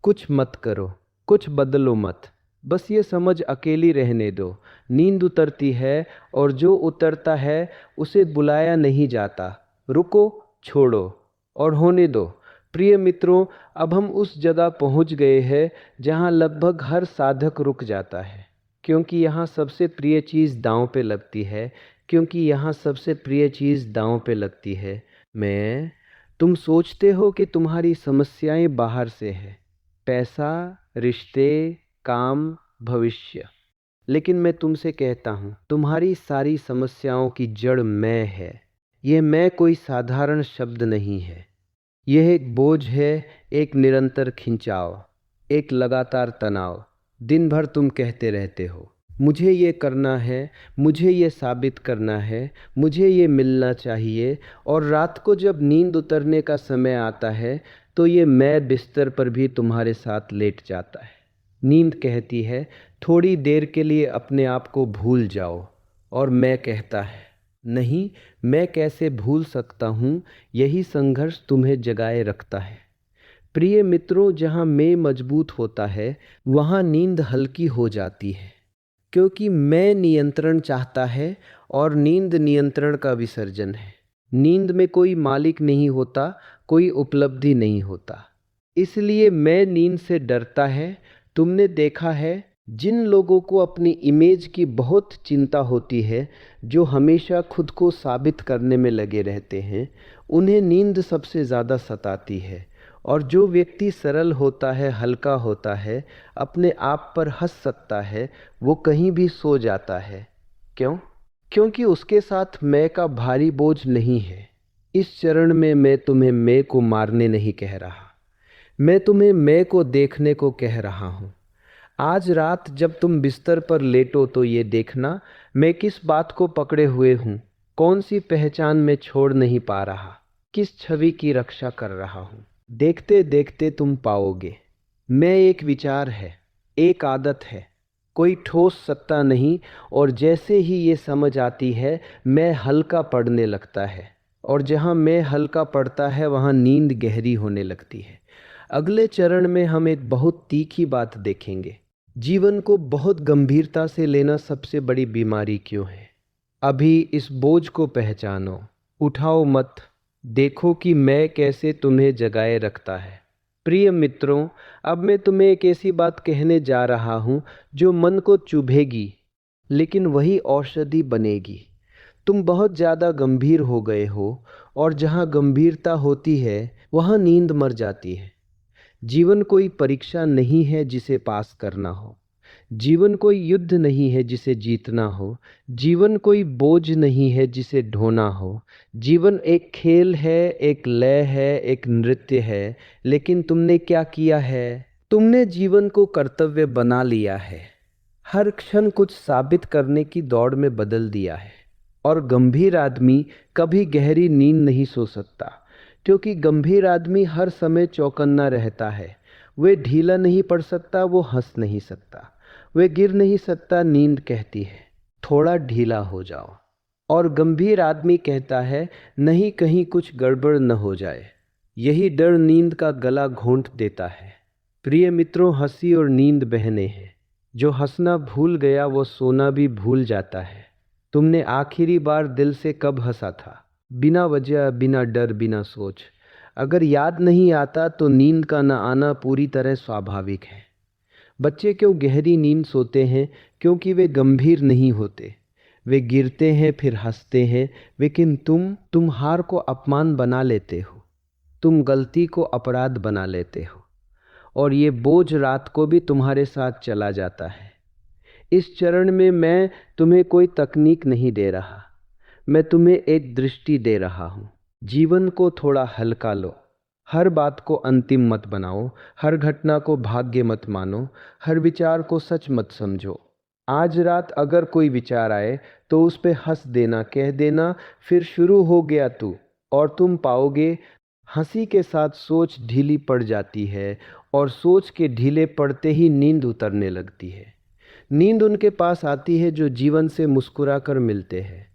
Speaker 1: कुछ मत करो, कुछ बदलो मत, बस ये समझ अकेली रहने दो। नींद उतरती है, और जो उतरता है उसे बुलाया नहीं जाता। रुको, छोड़ो और होने दो। प्रिय मित्रों, अब हम उस जगह पहुंच गए हैं जहां लगभग हर साधक रुक जाता है, क्योंकि यहाँ सबसे प्रिय चीज़ दांव पे लगती है। क्योंकि यहाँ सबसे प्रिय चीज़ दांव पे लगती है। तुम सोचते हो कि तुम्हारी समस्याएं बाहर से है, पैसा, रिश्ते, काम, भविष्य। लेकिन मैं तुमसे कहता हूँ तुम्हारी सारी समस्याओं की जड़ मैं है। यह मैं कोई साधारण शब्द नहीं है। यह एक बोझ है, एक निरंतर खिंचाव, एक लगातार तनाव। दिन भर तुम कहते रहते हो मुझे ये करना है, मुझे ये साबित करना है, मुझे ये मिलना चाहिए। और रात को जब नींद उतरने का समय आता है तो ये मैं बिस्तर पर भी तुम्हारे साथ लेट जाता है। नींद कहती है थोड़ी देर के लिए अपने आप को भूल जाओ, और मैं कहता है नहीं, मैं कैसे भूल सकता हूँ। यही संघर्ष तुम्हें जगाए रखता है। प्रिय मित्रों, जहाँ मैं मजबूत होता है वहाँ नींद हल्की हो जाती है, क्योंकि मैं नियंत्रण चाहता है और नींद नियंत्रण का विसर्जन है। नींद में कोई मालिक नहीं होता, कोई उपलब्धि नहीं होता, इसलिए मैं नींद से डरता है। तुमने देखा है जिन लोगों को अपनी इमेज की बहुत चिंता होती है, जो हमेशा खुद को साबित करने में लगे रहते हैं, उन्हें नींद सबसे ज़्यादा सताती है। और जो व्यक्ति सरल होता है, हल्का होता है, अपने आप पर हंस सकता है, वो कहीं भी सो जाता है। क्यों? क्योंकि उसके साथ मैं का भारी बोझ नहीं है। इस चरण में मैं तुम्हें मैं को मारने नहीं कह रहा, मैं तुम्हें मैं को देखने को कह रहा हूँ। आज रात जब तुम बिस्तर पर लेटो तो ये देखना मैं किस बात को पकड़े हुए हूँ, कौन सी पहचान मैं छोड़ नहीं पा रहा, किस छवि की रक्षा कर रहा हूँ। देखते देखते तुम पाओगे मैं एक विचार है, एक आदत है, कोई ठोस सत्ता नहीं। और जैसे ही ये समझ आती है, मैं हल्का पड़ने लगता है। और जहाँ मैं हल्का पड़ता है वहाँ नींद गहरी होने लगती है। अगले चरण में हम एक बहुत तीखी बात देखेंगे। जीवन को बहुत गंभीरता से लेना सबसे बड़ी बीमारी क्यों है। अभी इस बोझ को पहचानो, उठाओ मत, देखो कि मैं कैसे तुम्हें जगाए रखता है। प्रिय मित्रों, अब मैं तुम्हें एक ऐसी बात कहने जा रहा हूँ जो मन को चुभेगी, लेकिन वही औषधि बनेगी। तुम बहुत ज़्यादा गंभीर हो गए हो, और जहाँ गंभीरता होती है वहाँ नींद मर जाती है। जीवन कोई परीक्षा नहीं है जिसे पास करना हो। जीवन कोई युद्ध नहीं है जिसे जीतना हो। जीवन कोई बोझ नहीं है जिसे ढोना हो। जीवन एक खेल है, एक लय है, एक नृत्य है। लेकिन तुमने क्या किया है? तुमने जीवन को कर्तव्य बना लिया है। हर क्षण कुछ साबित करने की दौड़ में बदल दिया है। और गंभीर आदमी कभी गहरी नींद नहीं सो सकता, क्योंकि गंभीर आदमी हर समय चौकन्ना रहता है। वे ढीला नहीं पड़ सकता, वो हंस नहीं सकता, वे गिर नहीं सकता। नींद कहती है थोड़ा ढीला हो जाओ, और गंभीर आदमी कहता है नहीं, कहीं कुछ गड़बड़ न हो जाए। यही डर नींद का गला घोंट देता है। प्रिय मित्रों, हंसी और नींद बहने हैं। जो हंसना भूल गया वो सोना भी भूल जाता है। तुमने आखिरी बार दिल से कब हंसा था? बिना वजह, बिना डर, बिना सोच। अगर याद नहीं आता तो नींद का न आना पूरी तरह स्वाभाविक है। बच्चे क्यों गहरी नींद सोते हैं? क्योंकि वे गंभीर नहीं होते। वे गिरते हैं फिर हंसते हैं। लेकिन तुम हार को अपमान बना लेते हो। तुम गलती को अपराध बना लेते हो, और ये बोझ रात को भी तुम्हारे साथ चला जाता है। इस चरण में मैं तुम्हें कोई तकनीक नहीं दे रहा, मैं तुम्हें एक दृष्टि दे रहा हूँ। जीवन को थोड़ा हल्का लो। हर बात को अंतिम मत बनाओ, हर घटना को भाग्य मत मानो, हर विचार को सच मत समझो। आज रात अगर कोई विचार आए तो उस पे हंस देना, कह देना फिर शुरू हो गया तू। और तुम पाओगे हंसी के साथ सोच ढीली पड़ जाती है, और सोच के ढीले पड़ते ही नींद उतरने लगती है। नींद उनके पास आती है जो जीवन से मुस्कुरा कर मिलते हैं।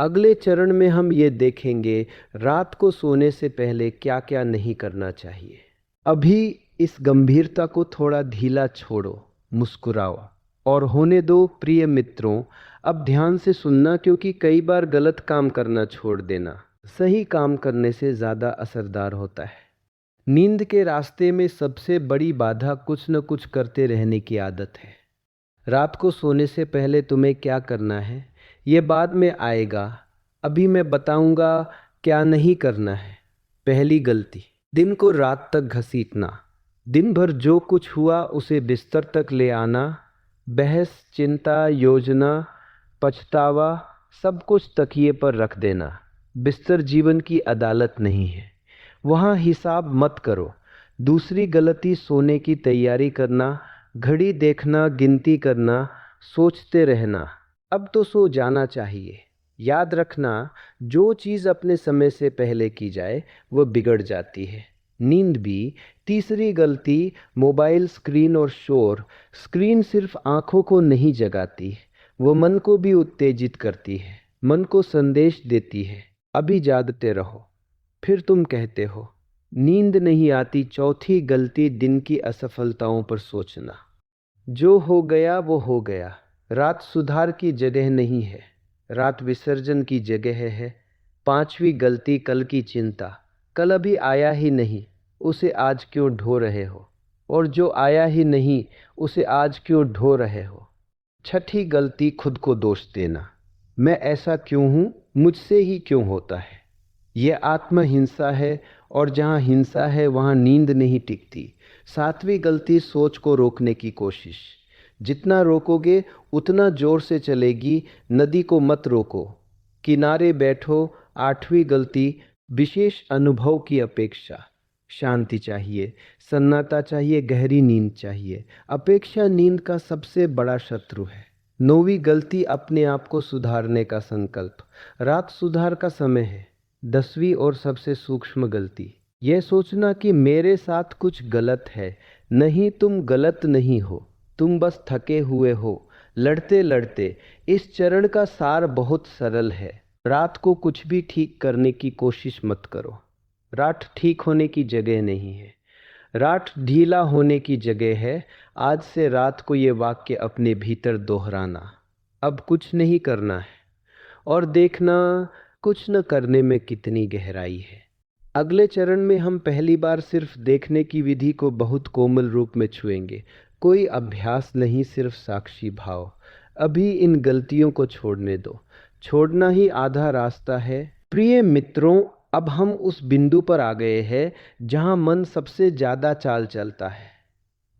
Speaker 1: अगले चरण में हम ये देखेंगे रात को सोने से पहले क्या क्या नहीं करना चाहिए। अभी इस गंभीरता को थोड़ा ढीला छोड़ो, मुस्कुराओ और होने दो। प्रिय मित्रों, अब ध्यान से सुनना, क्योंकि कई बार गलत काम करना छोड़ देना सही काम करने से ज़्यादा असरदार होता है। नींद के रास्ते में सबसे बड़ी बाधा कुछ न कुछ करते रहने की आदत है। रात को सोने से पहले तुम्हें क्या करना है ये बाद में आएगा। अभी मैं बताऊंगा क्या नहीं करना है। पहली गलती, दिन को रात तक घसीटना। दिन भर जो कुछ हुआ उसे बिस्तर तक ले आना। बहस, चिंता, योजना, पछतावा, सब कुछ तकिए पर रख देना। बिस्तर जीवन की अदालत नहीं है, वहाँ हिसाब मत करो। दूसरी गलती, सोने की तैयारी करना। घड़ी देखना, गिनती करना, सोचते रहना अब तो सो जाना चाहिए। याद रखना, जो चीज़ अपने समय से पहले की जाए वह बिगड़ जाती है, नींद भी। तीसरी गलती, मोबाइल, स्क्रीन और शोर। स्क्रीन सिर्फ आँखों को नहीं जगाती, वो मन को भी उत्तेजित करती है, मन को संदेश देती है अभी जागते रहो। फिर तुम कहते हो नींद नहीं आती। चौथी गलती, दिन की असफलताओं पर सोचना। जो हो गया वो हो गया। रात सुधार की जगह नहीं है, रात विसर्जन की जगह है। पांचवी गलती, कल की चिंता। कल अभी आया ही नहीं, उसे आज क्यों ढो रहे हो? और जो आया ही नहीं उसे आज क्यों ढो रहे हो? छठी गलती, खुद को दोष देना। मैं ऐसा क्यों हूँ, मुझसे ही क्यों होता है? यह आत्महिंसा है, और जहाँ हिंसा है वहाँ नींद नहीं टिकती। सातवीं गलती, सोच को रोकने की कोशिश। जितना रोकोगे उतना जोर से चलेगी, नदी को मत रोको, किनारे बैठो। आठवीं गलती, विशेष अनुभव की अपेक्षा। शांति चाहिए, सन्नाटा चाहिए, गहरी नींद चाहिए। अपेक्षा नींद का सबसे बड़ा शत्रु है। नौवीं गलती, अपने आप को सुधारने का संकल्प। रात सुधार का समय है। 10वीं और सबसे सूक्ष्म गलती, यह सोचना कि मेरे साथ कुछ गलत है। नहीं, तुम गलत नहीं हो, तुम बस थके हुए हो लड़ते लड़ते। इस चरण का सार बहुत सरल है। रात को कुछ भी ठीक करने की कोशिश मत करो। रात ठीक होने की जगह नहीं है, रात ढीला होने की जगह है। आज से रात को ये वाक्य अपने भीतर दोहराना, अब कुछ नहीं करना है, और देखना कुछ न करने में कितनी गहराई है। अगले चरण में हम पहली बार सिर्फ देखने की विधि को बहुत कोमल रूप में छुएंगे। कोई अभ्यास नहीं, सिर्फ साक्षी भाव। अभी इन गलतियों को छोड़ने दो, छोड़ना ही आधा रास्ता है। प्रिय मित्रों, अब हम उस बिंदु पर आ गए हैं जहां मन सबसे ज़्यादा चाल चलता है,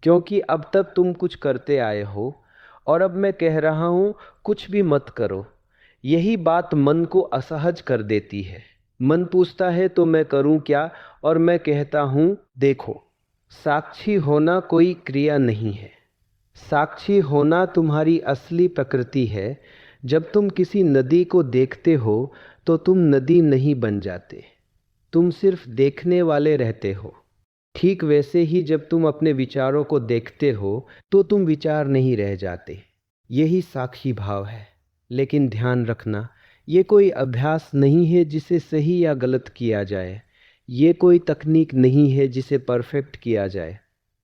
Speaker 1: क्योंकि अब तक तुम कुछ करते आए हो और अब मैं कह रहा हूं कुछ भी मत करो। यही बात मन को असहज कर देती है। मन पूछता है तो मैं करूं क्या, और मैं कहता हूं देखो, साक्षी होना कोई क्रिया नहीं है, साक्षी होना तुम्हारी असली प्रकृति है। जब तुम किसी नदी को देखते हो तो तुम नदी नहीं बन जाते, तुम सिर्फ देखने वाले रहते हो। ठीक वैसे ही जब तुम अपने विचारों को देखते हो तो तुम विचार नहीं रह जाते। यही साक्षी भाव है। लेकिन ध्यान रखना, ये कोई अभ्यास नहीं है जिसे सही या गलत किया जाए। ये कोई तकनीक नहीं है जिसे परफेक्ट किया जाए।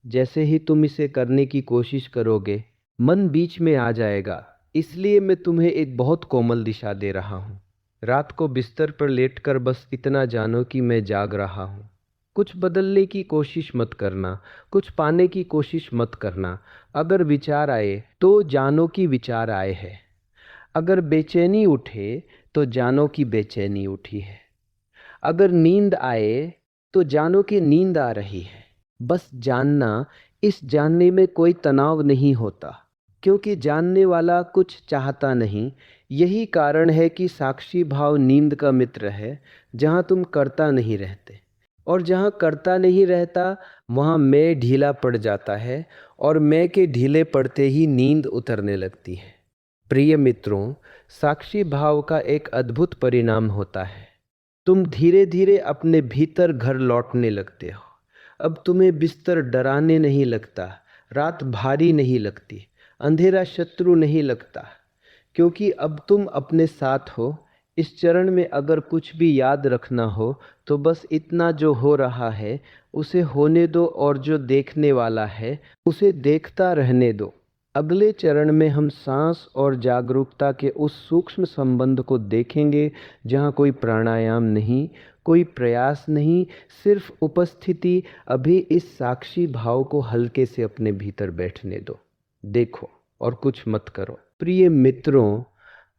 Speaker 1: जैसे ही तुम इसे करने की कोशिश करोगे, मन बीच में आ जाएगा। इसलिए मैं तुम्हें एक बहुत कोमल दिशा दे रहा हूँ। रात को बिस्तर पर लेटकर बस इतना जानो कि मैं जाग रहा हूँ। कुछ बदलने की कोशिश मत करना, कुछ पाने की कोशिश मत करना। अगर विचार आए तो जानो कि विचार आए हैं। अगर बेचैनी उठे तो जानो कि बेचैनी उठी है। अगर नींद आए तो जानो कि नींद आ रही है। बस जानना, इस जानने में कोई तनाव नहीं होता, क्योंकि जानने वाला कुछ चाहता नहीं। यही कारण है कि साक्षी भाव नींद का मित्र है। जहाँ तुम करता नहीं रहते, और जहाँ करता नहीं रहता वहाँ मैं ढीला पड़ जाता है, और मैं के ढीले पड़ते ही नींद उतरने लगती है। प्रिय मित्रों, साक्षी भाव का एक अद्भुत परिणाम होता है। तुम धीरे धीरे अपने भीतर घर लौटने लगते हो। अब तुम्हें बिस्तर डराने नहीं लगता, रात भारी नहीं लगती, अंधेरा शत्रु नहीं लगता, क्योंकि अब तुम अपने साथ हो। इस चरण में अगर कुछ भी याद रखना हो तो बस इतना, जो हो रहा है उसे होने दो, और जो देखने वाला है उसे देखता रहने दो। अगले चरण में हम सांस और जागरूकता के उस सूक्ष्म संबंध को देखेंगे जहाँ कोई प्राणायाम नहीं, कोई प्रयास नहीं, सिर्फ उपस्थिति। अभी इस साक्षी भाव को हल्के से अपने भीतर बैठने दो। देखो और कुछ मत करो। प्रिय मित्रों,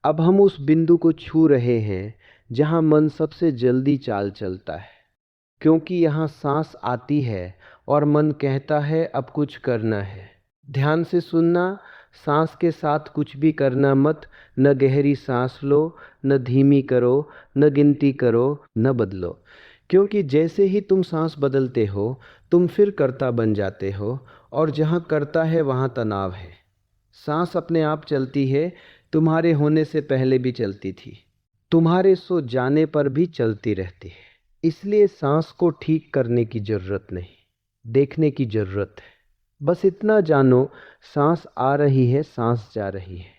Speaker 1: अब हम उस बिंदु को छू रहे हैं जहाँ मन सबसे जल्दी चाल चलता है, क्योंकि यहाँ सांस आती है और मन कहता है अब कुछ करना है। ध्यान से सुनना, सांस के साथ कुछ भी करना मत। न गहरी सांस लो, न धीमी करो, न गिनती करो, न बदलो, क्योंकि जैसे ही तुम सांस बदलते हो तुम फिर कर्ता बन जाते हो, और जहाँ कर्ता है वहाँ तनाव है। सांस अपने आप चलती है, तुम्हारे होने से पहले भी चलती थी, तुम्हारे सो जाने पर भी चलती रहती है। इसलिए सांस को ठीक करने की जरूरत नहीं, देखने की जरूरत है। बस इतना जानो, सांस आ रही है, सांस जा रही है।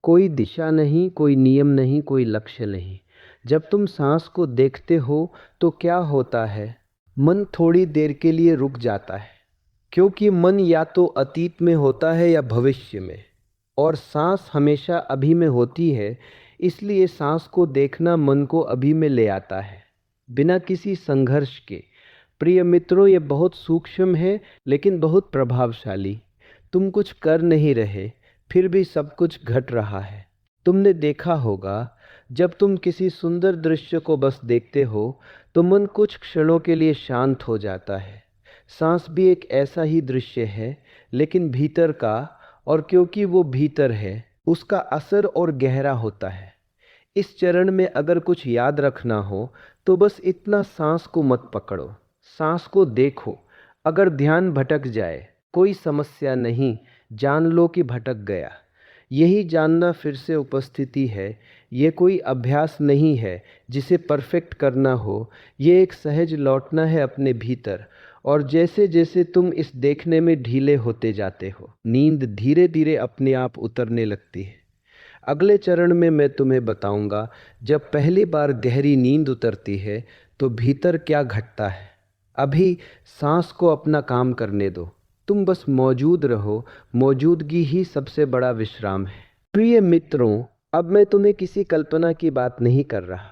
Speaker 1: कोई दिशा नहीं, कोई नियम नहीं, कोई लक्ष्य नहीं। जब तुम सांस को देखते हो तो क्या होता है, मन थोड़ी देर के लिए रुक जाता है, क्योंकि मन या तो अतीत में होता है या भविष्य में, और सांस हमेशा अभी में होती है। इसलिए सांस को देखना मन को अभी में ले आता है, बिना किसी संघर्ष के। प्रिय मित्रों, ये बहुत सूक्ष्म है लेकिन बहुत प्रभावशाली। तुम कुछ कर नहीं रहे, फिर भी सब कुछ घट रहा है। तुमने देखा होगा, जब तुम किसी सुंदर दृश्य को बस देखते हो तो मन कुछ क्षणों के लिए शांत हो जाता है। सांस भी एक ऐसा ही दृश्य है, लेकिन भीतर का, और क्योंकि वो भीतर है उसका असर और गहरा होता है। इस चरण में अगर कुछ याद रखना हो तो बस इतना, सांस को मत पकड़ो, सांस को देखो। अगर ध्यान भटक जाए कोई समस्या नहीं, जान लो कि भटक गया। यही जानना फिर से उपस्थिति है। ये कोई अभ्यास नहीं है जिसे परफेक्ट करना हो, ये एक सहज लौटना है अपने भीतर। और जैसे जैसे तुम इस देखने में ढीले होते जाते हो, नींद धीरे धीरे अपने आप उतरने लगती है। अगले चरण में मैं तुम्हें बताऊंगा, जब पहली बार गहरी नींद उतरती है तो भीतर क्या घटता है। अभी सांस को अपना काम करने दो, तुम बस मौजूद रहो। मौजूदगी ही सबसे बड़ा विश्राम है। प्रिय मित्रों, अब मैं तुम्हें किसी कल्पना की बात नहीं कर रहा,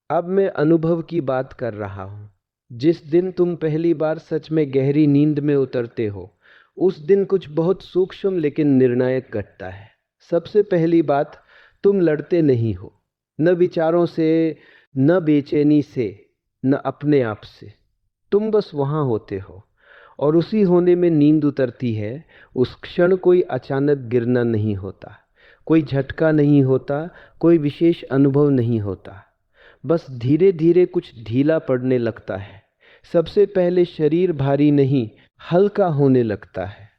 Speaker 1: अब मैं अनुभव की बात कर रहा हूँ। जिस दिन तुम पहली बार सच में गहरी नींद में उतरते हो, उस दिन कुछ बहुत सूक्ष्म लेकिन निर्णायक घटता है। सबसे पहली बात, तुम लड़ते नहीं हो, न विचारों से, न बेचैनी से, न अपने आप से। तुम बस वहाँ होते हो, और उसी होने में नींद उतरती है। उस क्षण कोई अचानक गिरना नहीं होता, कोई झटका नहीं होता, कोई विशेष अनुभव नहीं होता। बस धीरे धीरे कुछ ढीला पड़ने लगता है। सबसे पहले शरीर भारी नहीं, हल्का होने लगता है,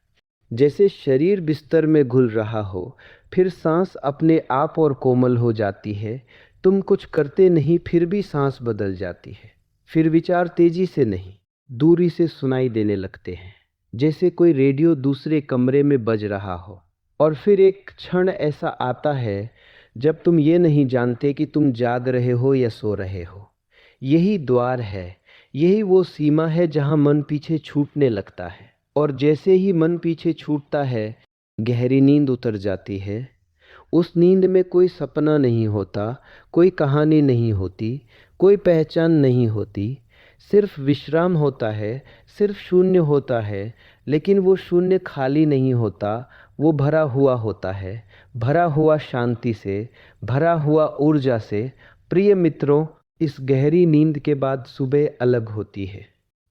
Speaker 1: जैसे शरीर बिस्तर में घुल रहा हो। फिर सांस अपने आप और कोमल हो जाती है। तुम कुछ करते नहीं, फिर भी सांस बदल जाती है। फिर विचार तेजी से नहीं, दूरी से सुनाई देने लगते हैं, जैसे कोई रेडियो दूसरे कमरे में बज रहा हो। और फिर एक क्षण ऐसा आता है जब तुम ये नहीं जानते कि तुम जाग रहे हो या सो रहे हो। यही द्वार है, यही वो सीमा है जहां मन पीछे छूटने लगता है। और जैसे ही मन पीछे छूटता है, गहरी नींद उतर जाती है। उस नींद में कोई सपना नहीं होता, कोई कहानी नहीं होती, कोई पहचान नहीं होती। सिर्फ विश्राम होता है, सिर्फ शून्य होता है। लेकिन वो शून्य खाली नहीं होता, वो भरा हुआ होता है, भरा हुआ शांति से, भरा हुआ ऊर्जा से। प्रिय मित्रों, इस गहरी नींद के बाद सुबह अलग होती है।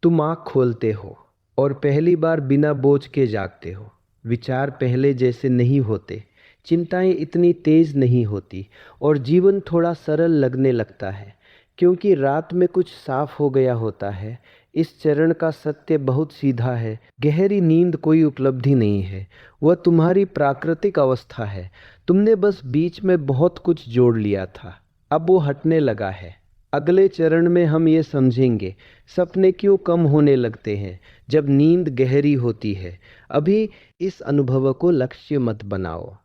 Speaker 1: तुम आँख खोलते हो और पहली बार बिना बोझ के जागते हो। विचार पहले जैसे नहीं होते, चिंताएं इतनी तेज नहीं होती, और जीवन थोड़ा सरल लगने लगता है, क्योंकि रात में कुछ साफ हो गया होता है। इस चरण का सत्य बहुत सीधा है। गहरी नींद कोई उपलब्धि नहीं है, वह तुम्हारी प्राकृतिक अवस्था है। तुमने बस बीच में बहुत कुछ जोड़ लिया था, अब वो हटने लगा है। अगले चरण में हम ये समझेंगे सपने क्यों कम होने लगते हैं जब नींद गहरी होती है। अभी इस अनुभव को लक्ष्य मत बनाओ।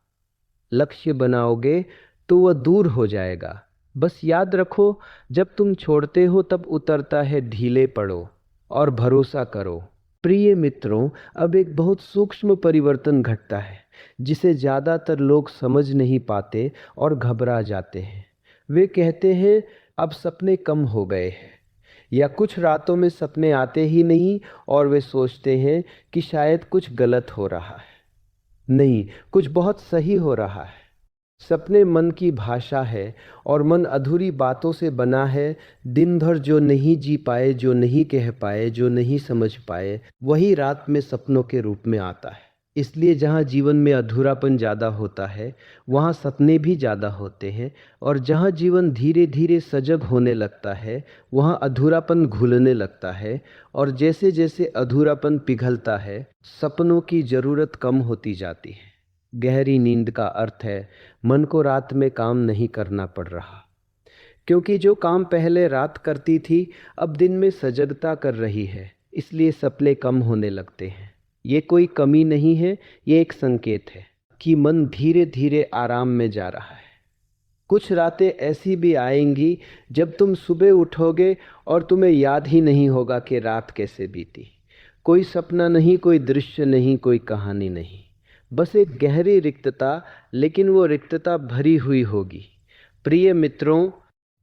Speaker 1: लक्ष्य बनाओगे तो वह दूर हो जाएगा। बस याद रखो, जब तुम छोड़ते हो तब उतरता है। ढीले पड़ो और भरोसा करो। प्रिय मित्रों, अब एक बहुत सूक्ष्म परिवर्तन घटता है, जिसे ज़्यादातर लोग समझ नहीं पाते और घबरा जाते हैं। वे कहते हैं अब सपने कम हो गए हैं, या कुछ रातों में सपने आते ही नहीं, और वे सोचते हैं कि शायद कुछ गलत हो रहा है। नहीं, कुछ बहुत सही हो रहा है। सपने मन की भाषा है, और मन अधूरी बातों से बना है। दिन भर जो नहीं जी पाए, जो नहीं कह पाए, जो नहीं समझ पाए, वही रात में सपनों के रूप में आता है। इसलिए जहाँ जीवन में अधूरापन ज़्यादा होता है, वहाँ सपने भी ज़्यादा होते हैं। और जहाँ जीवन धीरे धीरे सजग होने लगता है, वहाँ अधूरापन घुलने लगता है। और जैसे जैसे अधूरापन पिघलता है, सपनों की ज़रूरत कम होती जाती है। गहरी नींद का अर्थ है मन को रात में काम नहीं करना पड़ रहा, क्योंकि जो काम पहले रात करती थी अब दिन में सजगता कर रही है। इसलिए सपने कम होने लगते हैं। ये कोई कमी नहीं है, ये एक संकेत है कि मन धीरे धीरे आराम में जा रहा है। कुछ रातें ऐसी भी आएंगी जब तुम सुबह उठोगे और तुम्हें याद ही नहीं होगा कि रात कैसे बीती। कोई सपना नहीं, कोई दृश्य नहीं, कोई कहानी नहीं, बस एक गहरी रिक्तता। लेकिन वो रिक्तता भरी हुई होगी। प्रिय मित्रों,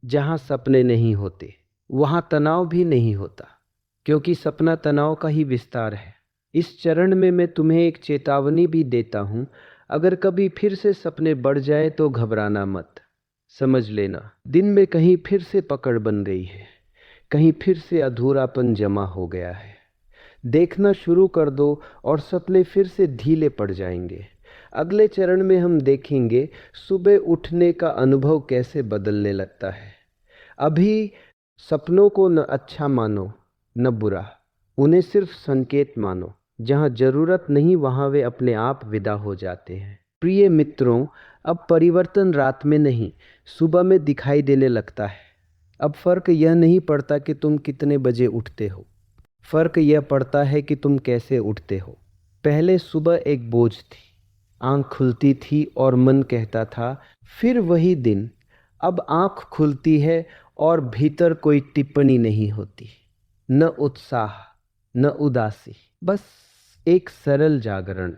Speaker 1: जहाँ सपने नहीं होते वहाँ तनाव भी नहीं होता, क्योंकि सपना तनाव का ही विस्तार है। इस चरण में मैं तुम्हें एक चेतावनी भी देता हूँ। अगर कभी फिर से सपने बढ़ जाए तो घबराना मत। समझ लेना, दिन में कहीं फिर से पकड़ बन गई है, कहीं फिर से अधूरापन जमा हो गया है। देखना शुरू कर दो और सपने फिर से ढीले पड़ जाएंगे। अगले चरण में हम देखेंगे सुबह उठने का अनुभव कैसे बदलने लगता है। अभी सपनों को न अच्छा मानो न बुरा, उन्हें सिर्फ संकेत मानो। जहाँ जरूरत नहीं वहाँ वे अपने आप विदा हो जाते हैं। प्रिय मित्रों, अब परिवर्तन रात में नहीं, सुबह में दिखाई देने लगता है। अब फर्क यह नहीं पड़ता कि तुम कितने बजे उठते हो, फ़र्क यह पड़ता है कि तुम कैसे उठते हो। पहले सुबह एक बोझ थी, आँख खुलती थी और मन कहता था फिर वही दिन। अब आँख खुलती है और भीतर कोई टिप्पणी नहीं होती, न उत्साह न उदासी, बस एक सरल जागरण।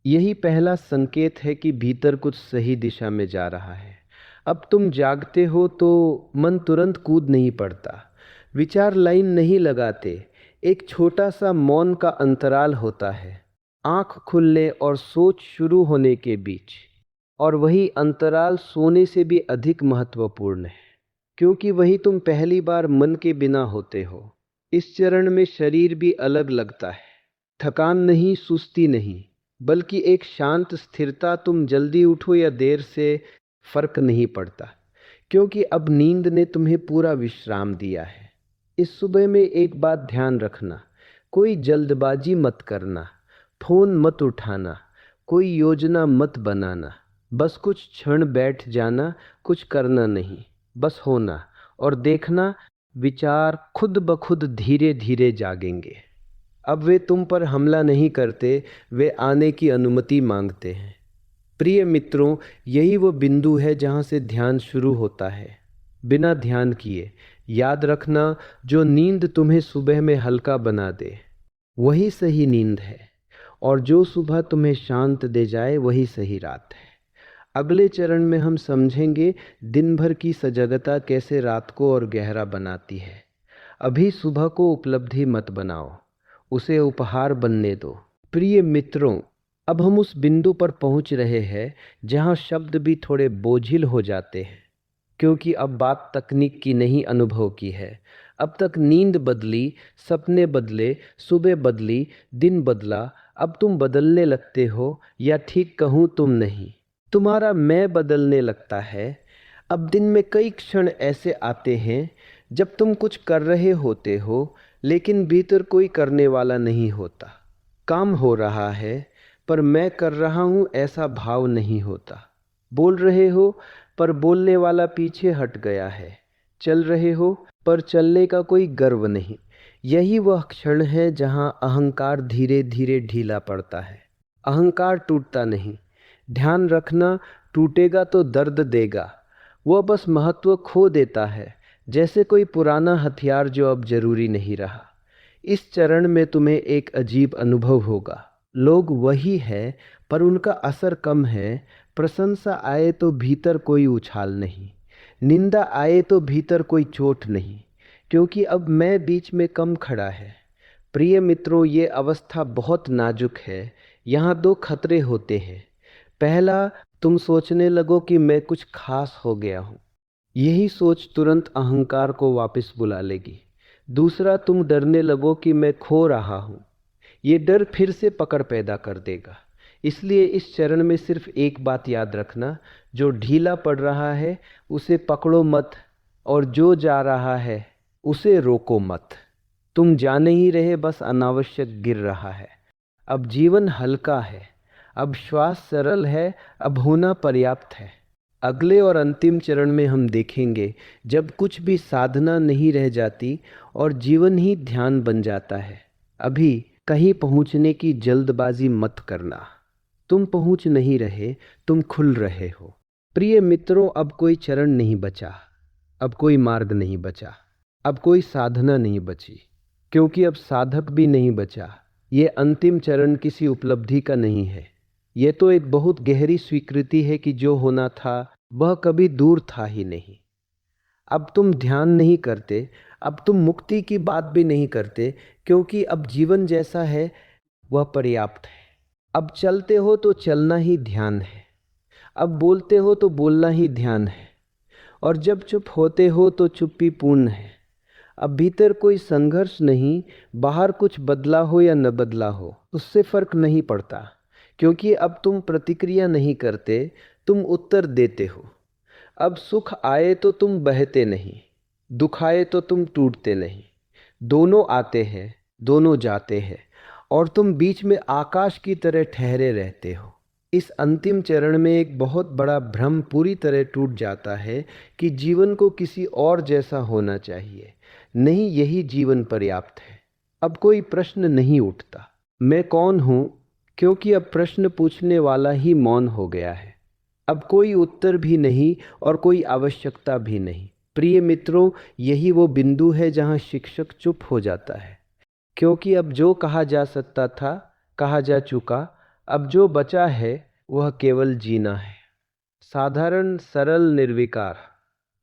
Speaker 1: यही पहला संकेत है कि भीतर कुछ सही दिशा में जा रहा है। अब तुम जागते हो तो मन तुरंत कूद नहीं पड़ता, विचार लाइन नहीं लगाते, एक छोटा सा मौन का अंतराल होता है आँख खुलने और सोच शुरू होने के बीच। और वही अंतराल सोने से भी अधिक महत्वपूर्ण है, क्योंकि वही तुम पहली बार मन के बिना होते हो। इस चरण में शरीर भी अलग लगता है, थकान नहीं, सुस्ती नहीं, बल्कि एक शांत स्थिरता। तुम जल्दी उठो या देर से फर्क नहीं पड़ता, क्योंकि अब नींद ने तुम्हें पूरा विश्राम दिया है। इस सुबह में एक बात ध्यान रखना, कोई जल्दबाजी मत करना, फोन मत उठाना, कोई योजना मत बनाना, बस कुछ क्षण बैठ जाना, कुछ करना नहीं, बस होना और देखना विचार खुद ब खुद धीरे धीरे जागेंगे। अब वे तुम पर हमला नहीं करते, वे आने की अनुमति मांगते हैं। प्रिय मित्रों, यही वो बिंदु है जहाँ से ध्यान शुरू होता है, बिना ध्यान किए। याद रखना, जो नींद तुम्हें सुबह में हल्का बना दे वही सही नींद है, और जो सुबह तुम्हें शांत दे जाए वही सही रात है। अगले चरण में हम समझेंगे दिन भर की सजगता कैसे रात को और गहरा बनाती है। अभी सुबह को उपलब्धि मत बनाओ, उसे उपहार बनने दो। प्रिय मित्रों, अब हम उस बिंदु पर पहुंच रहे हैं जहां शब्द भी थोड़े बोझिल हो जाते हैं, क्योंकि अब बात तकनीक की नहीं, अनुभव की है। अब तक नींद बदली, सपने बदले, सुबह बदली, दिन बदला, अब तुम बदलने लगते हो, या ठीक कहूँ तुम नहीं, तुम्हारा मैं बदलने लगता है। अब दिन में कई क्षण ऐसे आते हैं जब तुम कुछ कर रहे होते हो लेकिन भीतर कोई करने वाला नहीं होता। काम हो रहा है पर मैं कर रहा हूँ ऐसा भाव नहीं होता। बोल रहे हो पर बोलने वाला पीछे हट गया है। चल रहे हो पर चलने का कोई गर्व नहीं। यही वह क्षण है जहाँ अहंकार धीरे धीरे ढीला पड़ता है। अहंकार टूटता नहीं, ध्यान रखना, टूटेगा तो दर्द देगा। वह बस महत्व खो देता है, जैसे कोई पुराना हथियार जो अब जरूरी नहीं रहा। इस चरण में तुम्हें एक अजीब अनुभव होगा। लोग वही है पर उनका असर कम है। प्रशंसा आए तो भीतर कोई उछाल नहीं, निंदा आए तो भीतर कोई चोट नहीं, क्योंकि अब मैं बीच में कम खड़ा है। प्रिय मित्रों, ये अवस्था बहुत नाजुक है। यहाँ दो खतरे होते हैं। पहला, तुम सोचने लगो कि मैं कुछ खास हो गया हूँ। यही सोच तुरंत अहंकार को वापस बुला लेगी। दूसरा, तुम डरने लगो कि मैं खो रहा हूँ। ये डर फिर से पकड़ पैदा कर देगा। इसलिए इस चरण में सिर्फ एक बात याद रखना, जो ढीला पड़ रहा है उसे पकड़ो मत, और जो जा रहा है उसे रोको मत। तुम जा नहीं रहे, बस अनावश्यक गिर रहा है। अब जीवन हल्का है, अब श्वास सरल है, अब होना पर्याप्त है। अगले और अंतिम चरण में हम देखेंगे जब कुछ भी साधना नहीं रह जाती और जीवन ही ध्यान बन जाता है। अभी कहीं पहुंचने की जल्दबाजी मत करना। तुम पहुंच नहीं रहे, तुम खुल रहे हो। प्रिय मित्रों, अब कोई चरण नहीं बचा, अब कोई मार्ग नहीं बचा, अब कोई साधना नहीं बची, क्योंकि अब साधक भी नहीं बचा। ये अंतिम चरण किसी उपलब्धि का नहीं है। ये तो एक बहुत गहरी स्वीकृति है कि जो होना था वह कभी दूर था ही नहीं। अब तुम ध्यान नहीं करते, अब तुम मुक्ति की बात भी नहीं करते, क्योंकि अब जीवन जैसा है वह पर्याप्त है। अब चलते हो तो चलना ही ध्यान है, अब बोलते हो तो बोलना ही ध्यान है, और जब चुप होते हो तो चुप्पी पूर्ण है। अब भीतर कोई संघर्ष नहीं, बाहर कुछ बदला हो या न बदला हो उससे फर्क नहीं पड़ता, क्योंकि अब तुम प्रतिक्रिया नहीं करते, तुम उत्तर देते हो। अब सुख आए तो तुम बहते नहीं, दुख आए तो तुम टूटते नहीं। दोनों आते हैं, दोनों जाते हैं, और तुम बीच में आकाश की तरह ठहरे रहते हो। इस अंतिम चरण में एक बहुत बड़ा भ्रम पूरी तरह टूट जाता है कि जीवन को किसी और जैसा होना चाहिए। नहीं, यही जीवन पर्याप्त है। अब कोई प्रश्न नहीं उठता। मैं कौन हूँ, क्योंकि अब प्रश्न पूछने वाला ही मौन हो गया है। अब कोई उत्तर भी नहीं और कोई आवश्यकता भी नहीं। प्रिय मित्रों, यही वो बिंदु है जहाँ शिक्षक चुप हो जाता है, क्योंकि अब जो कहा जा सकता था कहा जा चुका। अब जो बचा है वह केवल जीना है, साधारण, सरल, निर्विकार।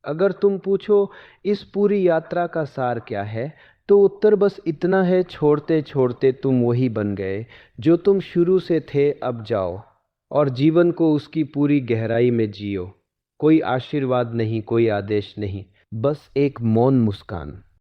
Speaker 1: अगर तुम पूछो इस पूरी यात्रा का सार क्या है, तो उत्तर बस इतना है, छोड़ते छोड़ते तुम वही बन गए जो तुम शुरू से थे। अब जाओ और जीवन को उसकी पूरी गहराई में जियो। कोई आशीर्वाद नहीं, कोई आदेश नहीं, बस एक मौन मुस्कान।